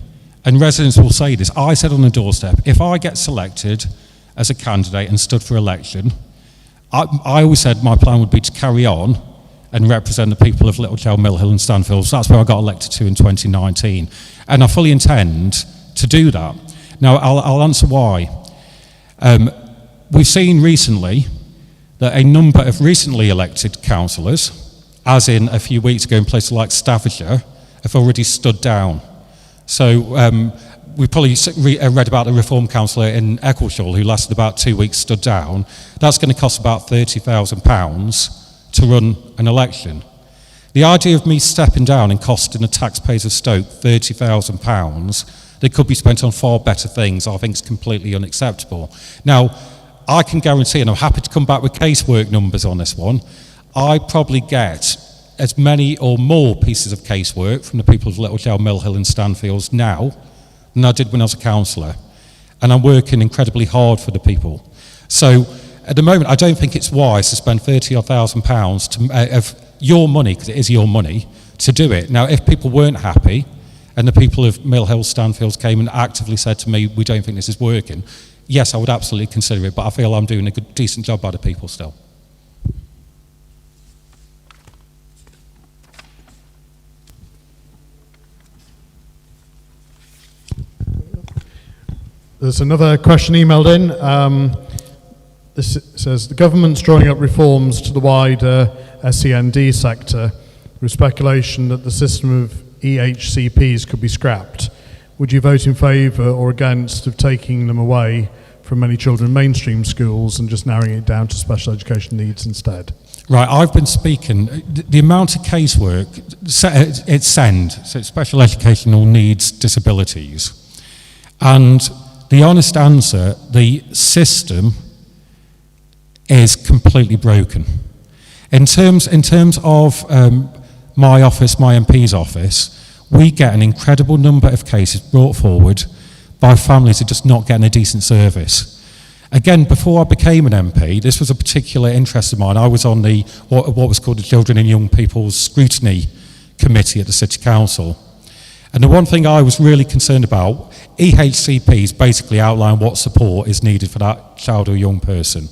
and residents will say this, I said on the doorstep, if I get selected as a candidate and stood for election, I always said my plan would be to carry on and represent the people of Little Chell, Mill Hill and Stanfield. So that's where I got elected to in 2019. And I fully intend to do that. Now, I'll answer why. We've seen recently that a number of recently elected councillors, as in a few weeks ago in places like Staffordshire, have already stood down. So we probably read about the Reform councillor in Eccleshall who lasted about 2 weeks, stood down. That's going to cost about £30,000 to run an election. The idea of me stepping down and costing the taxpayers of Stoke £30,000 that could be spent on far better things, I think is completely unacceptable. Now, I can guarantee, and I'm happy to come back with casework numbers on this one, I probably get as many or more pieces of casework from the people of Little Chell, Mill Hill and Stanfields now than I did when I was a councillor. And I'm working incredibly hard for the people. So at the moment, I don't think it's wise to spend £30,000 of your money, because it is your money, to do it. Now, if people weren't happy, and the people of Mill Hill, Stanfields came and actively said to me, we don't think this is working, yes, I would absolutely consider it, but I feel I'm doing a good, decent job by the people still. There's another question emailed in. This says, the government's drawing up reforms to the wider SEND sector with speculation that the system of EHCPs could be scrapped. Would you vote in favour or against of taking them away from many children in mainstream schools and just narrowing it down to special education needs instead? Right, I've been speaking, the amount of casework, it's SEND, so it's special educational needs disabilities. And the honest answer, the system is completely broken. In terms of my office, my MP's office, we get an incredible number of cases brought forward by families who are just not getting a decent service. Again, before I became an MP, this was a particular interest of mine. I was on the what was called the Children and Young People's Scrutiny Committee at the City Council. And the one thing I was really concerned about, EHCPs basically outline what support is needed for that child or young person.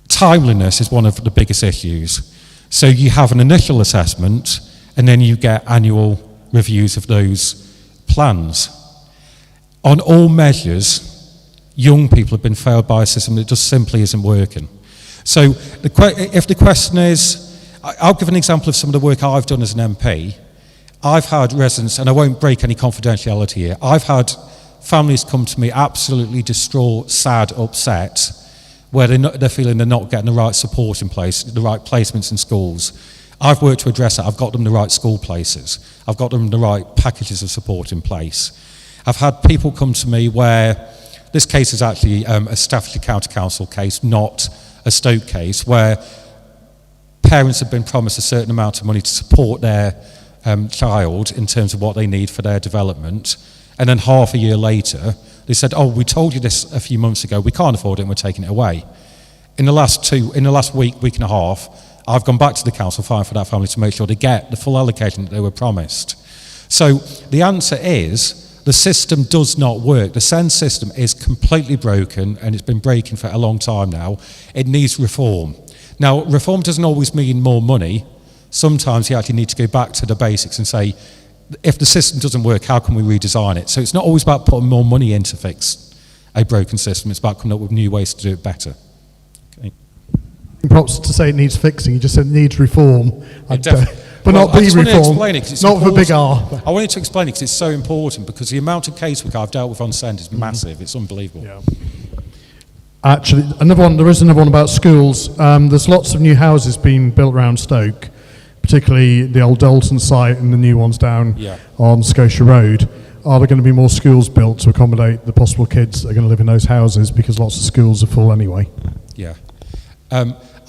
Timeliness is one of the biggest issues. So you have an initial assessment and then you get annual reviews of those plans. On all measures, young people have been failed by a system that just simply isn't working. So if the question is, I'll give an example of some of the work I've done as an MP. I've had residents, and I won't break any confidentiality here, I've had families come to me absolutely distraught, sad, upset, where they're feeling they're not getting the right support in place, the right placements in schools. I've worked to address that. I've got them the right school places. I've got them the right packages of support in place. I've had people come to me where, this case is actually a Staffordshire County Council case, not a Stoke case, where parents have been promised a certain amount of money to support their child in terms of what they need for their development, and then half a year later they said, oh, we told you this a few months ago, we can't afford it and we're taking it away. In the last week and a half, I've gone back to the council fighting for that family to make sure they get the full allocation that they were promised. So the answer is, the system does not work. The SEND system is completely broken, and it's been breaking for a long time now. It needs reform. Now, reform doesn't always mean more money. Sometimes you actually need to go back to the basics and say, if the system doesn't work, how can we redesign it? So it's not always about putting more money in to fix a broken system. It's about coming up with new ways to do it better. Okay. Perhaps to say it needs fixing, you just said it needs reform. But well, not be reform, not for big R. I wanted to explain it because it's so important, because the amount of casework I've dealt with on SEND is massive. It's unbelievable. Yeah. Actually, there is another one about schools. There's lots of new houses being built around Stoke, particularly the old Dalton site and the new ones down on Scotia Road. Are there going to be more schools built to accommodate the possible kids that are going to live in those houses, because lots of schools are full anyway? Yeah.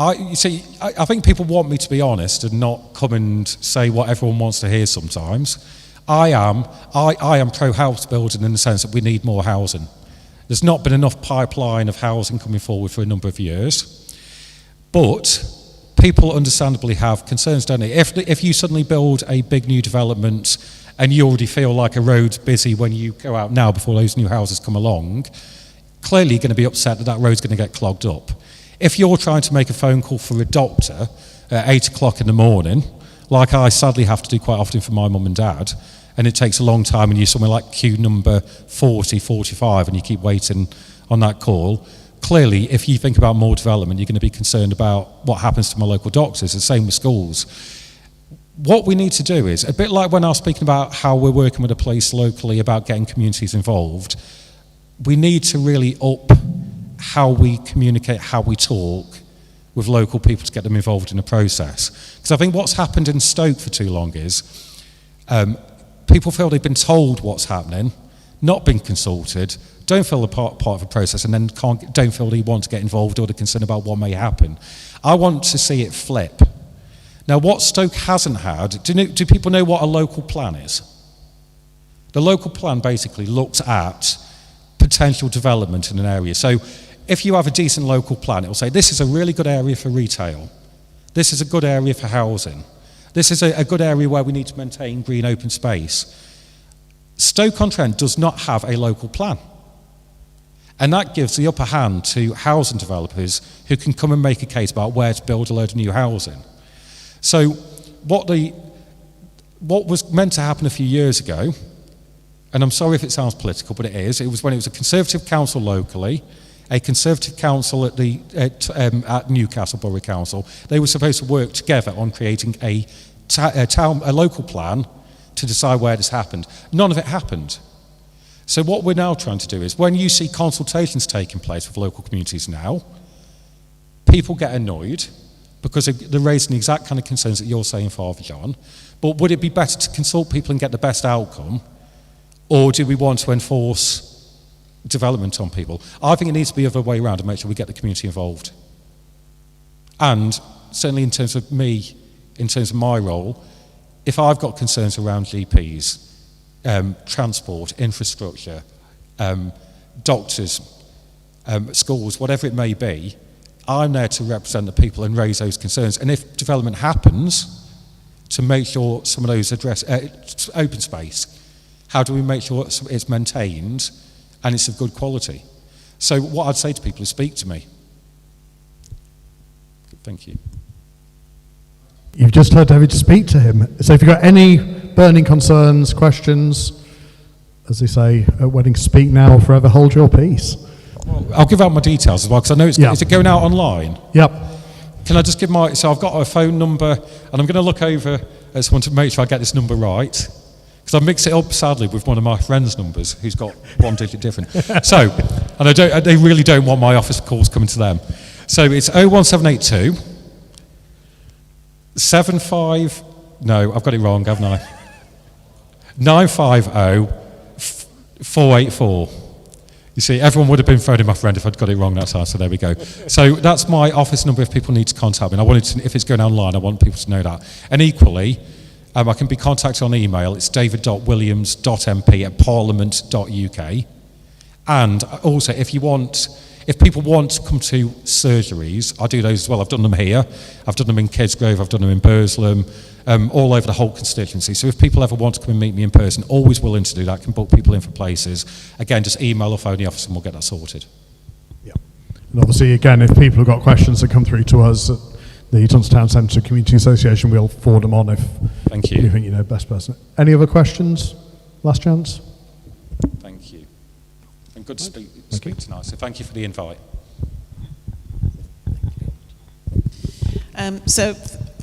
I think people want me to be honest and not come and say what everyone wants to hear sometimes. I am pro-house building in the sense that we need more housing. There's not been enough pipeline of housing coming forward for a number of years. But people understandably have concerns, don't they? If you suddenly build a big new development and you already feel like a road's busy when you go out now before those new houses come along, clearly you're going to be upset that road's going to get clogged up. If you're trying to make a phone call for a doctor at 8 o'clock in the morning, like I sadly have to do quite often for my mum and dad, and it takes a long time and you're somewhere like queue number 40, 45 and you keep waiting on that call, clearly if you think about more development, you're going to be concerned about what happens to my local doctors. It's the same with schools. What we need to do is, a bit like when I was speaking about how we're working with the police locally about getting communities involved, we need to really up how we communicate, how we talk with local people to get them involved in the process. Because I think what's happened in Stoke for too long is people feel they've been told what's happening, not been consulted, don't feel they're part of the process, and then don't feel they want to get involved or they're concerned about what may happen. I want to see it flip. Now, what Stoke hasn't had, do people know what a local plan is? The local plan basically looks at potential development in an area. So if you have a decent local plan, it will say, this is a really good area for retail. This is a good area for housing. This is a good area where we need to maintain green open space. Stoke-on-Trent does not have a local plan. And that gives the upper hand to housing developers who can come and make a case about where to build a load of new housing. So what was meant to happen a few years ago, and I'm sorry if it sounds political, but it was when it was a Conservative council locally, a Conservative council at Newcastle Borough Council. They were supposed to work together on creating a local plan to decide where this happened. None of it happened. So what we're now trying to do is, when you see consultations taking place with local communities now, people get annoyed because they're raising the exact kind of concerns that you're saying, Father John. But would it be better to consult people and get the best outcome, or do we want to enforce development on people? I think it needs to be the other way around and make sure we get the community involved. And certainly in terms of me, in terms of my role, if I've got concerns around GPs, transport, infrastructure, doctors, schools, whatever it may be, I'm there to represent the people and raise those concerns. And if development happens, to make sure some of those address open space, how do we make sure it's maintained and it's of good quality? So what I'd say to people is, speak to me. Thank you. You've just heard David speak to him. So if you've got any burning concerns, questions, as they say at weddings, speak now or forever hold your peace. I'll give out my details as well, because I know it's, is it going out online? Yep. Can I just give so I've got a phone number, and I'm going to look over at someone to make sure I get this number right, because I mix it up, sadly, with one of my friends' numbers, who's got one digit different. So, and they really don't want my office calls coming to them. So it's 01782 75, no, I've got it wrong, haven't I? 950 484. You see, everyone would have been phoning my friend if I'd got it wrong that time, so there we go. So that's my office number if people need to contact me. And I wanted to, if it's going online, I want people to know that. And equally, I can be contacted on email. It's david.williams.mp@parliament.uk. And also, if people want to come to surgeries, I do those as well. I've done them here. I've done them in Kidsgrove. I've done them in Burslem. All over the whole constituency. So if people ever want to come and meet me in person, always willing to do that, can book people in for places. Again, just email or phone the office and we'll get that sorted. Yeah. And obviously, again, if people have got questions that come through to us at the Tunstall Town Centre Community Association, we'll forward them on if Thank you. You think you know best person. Any other questions? Last chance? Thank you. And good to speak tonight, so thank you for the invite. So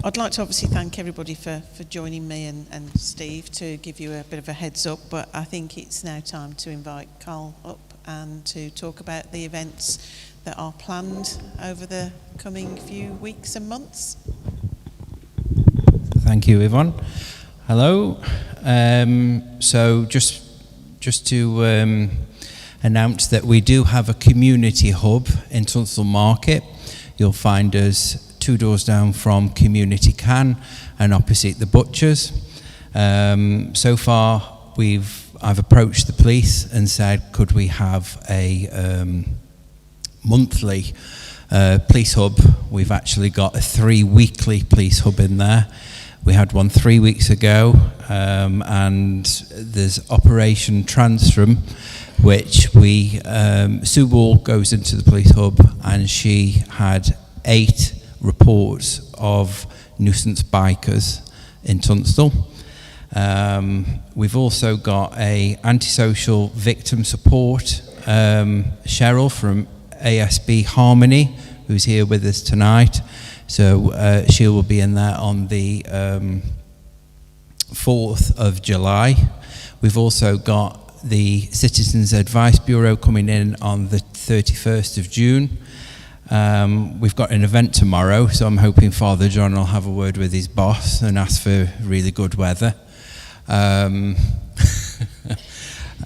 I'd like to obviously thank everybody for joining me and Steve to give you a bit of a heads up, but I think it's now time to invite Carl up and to talk about the events that are planned over the coming few weeks and months. Thank you, Yvonne. Hello. So just to announce that we do have a community hub in Tunstall Market. You'll find us 2 doors down from Community Can and opposite the Butchers. So far, I've approached the police and said, could we have a monthly police hub? We've actually got a 3 weekly police hub in there. We had one 3 weeks ago, and there's Operation Transform, which Sue Wall goes into the police hub, and she had 8 reports of nuisance bikers in Tunstall. We've also got a antisocial victim support, Cheryl from ASB Harmony, who's here with us tonight. So she will be in there on the 4th of July. We've also got the Citizens Advice Bureau coming in on the 31st of June. We've got an event tomorrow, so I'm hoping Father John will have a word with his boss and ask for really good weather.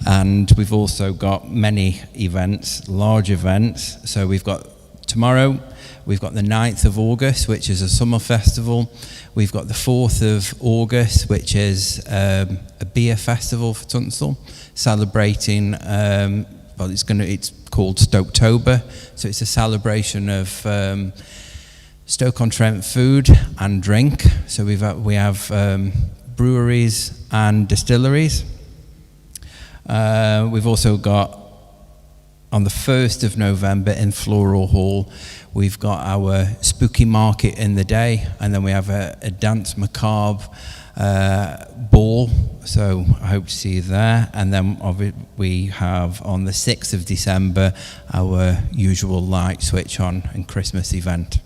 And we've also got many events, large events. So we've got tomorrow, we've got the 9th of August, which is a summer festival. We've got the 4th of August, which is a beer festival for Tunstall, celebrating, well, it's called Stoketober, so it's a celebration of Stoke-on-Trent food and drink. So we have breweries and distilleries. We've also got, on the 1st of November in Floral Hall, we've got our spooky market in the day, and then we have a dance macabre ball, so I hope to see you there. And then we have on the 6th of December our usual light switch on and Christmas event.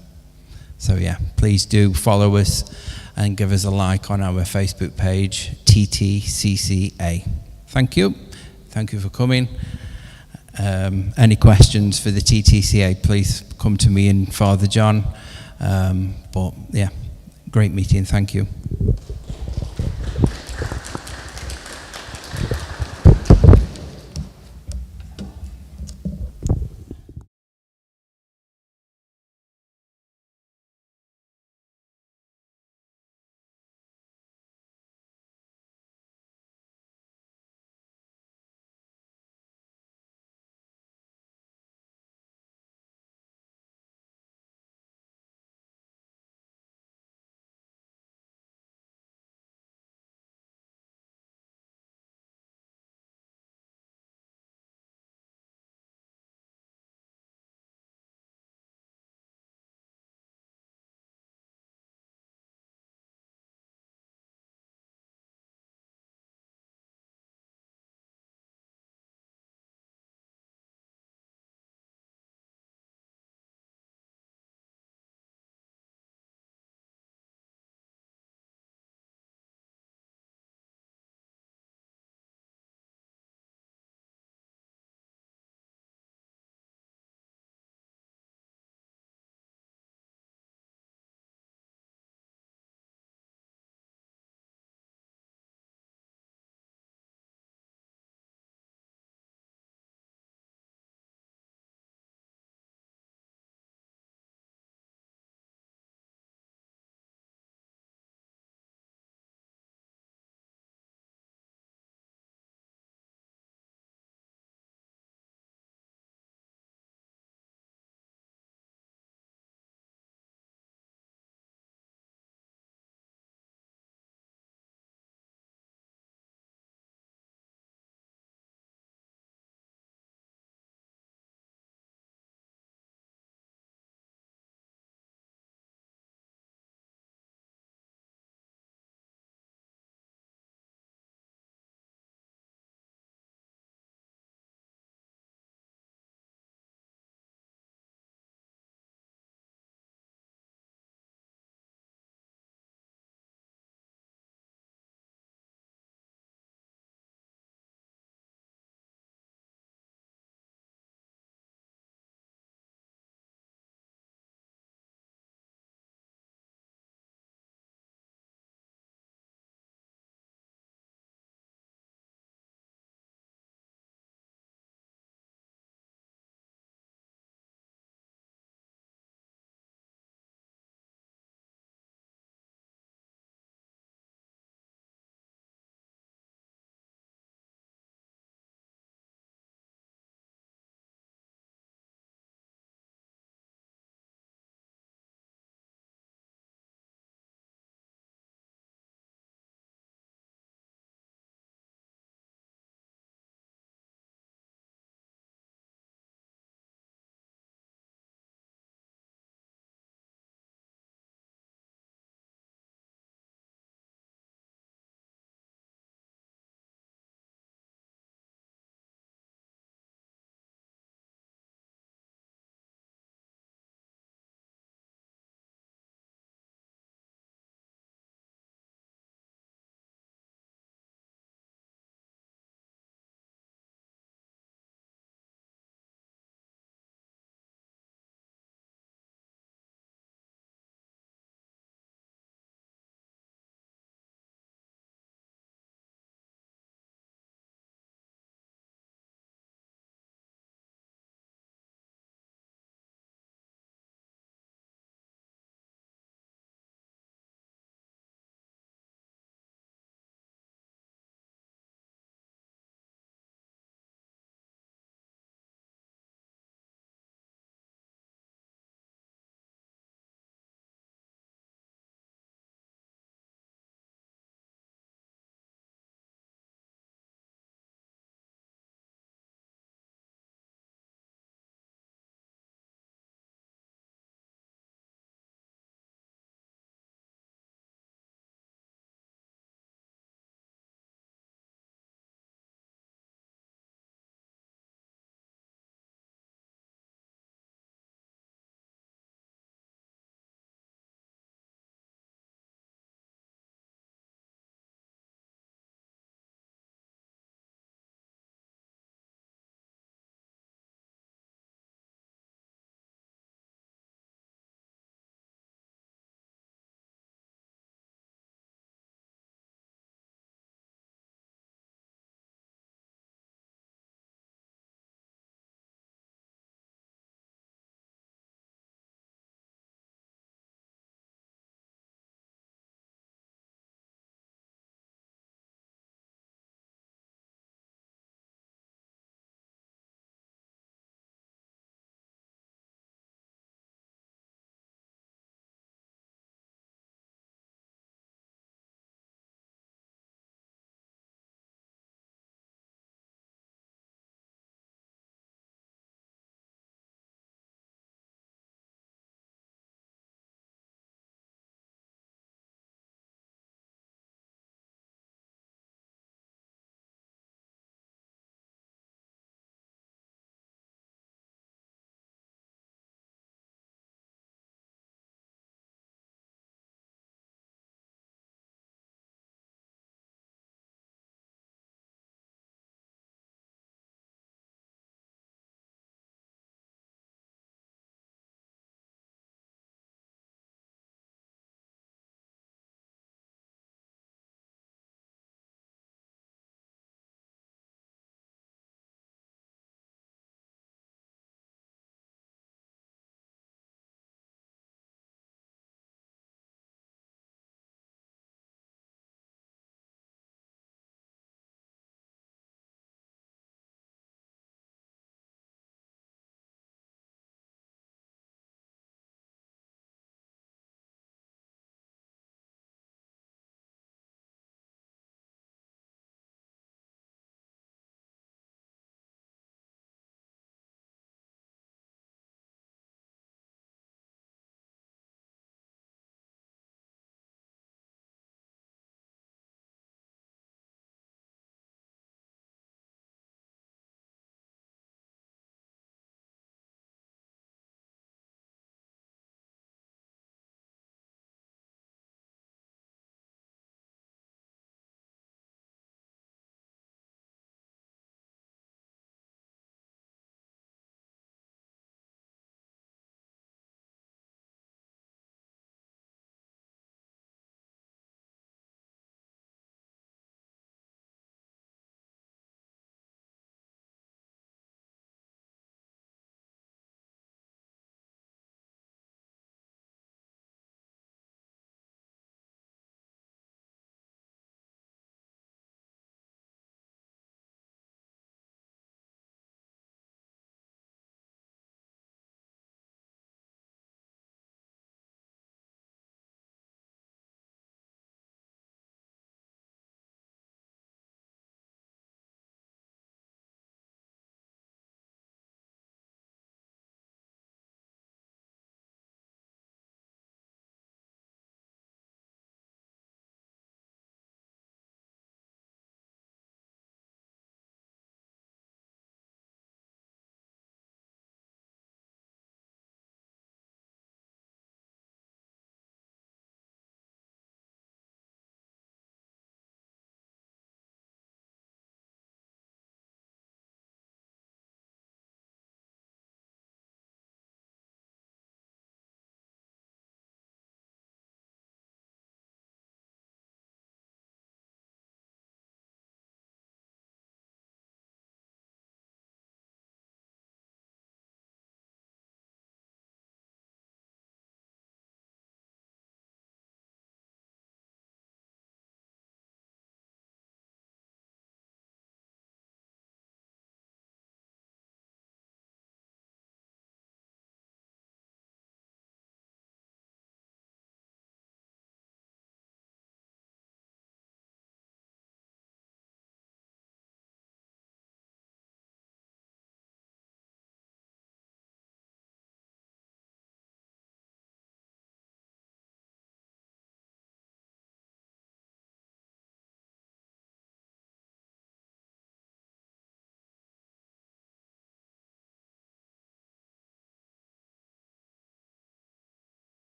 So yeah, please do follow us and give us a like on our Facebook page, TTCCA. Thank you for coming. Any questions for the TTCA, please come to me and Father John. But yeah, great meeting, thank you.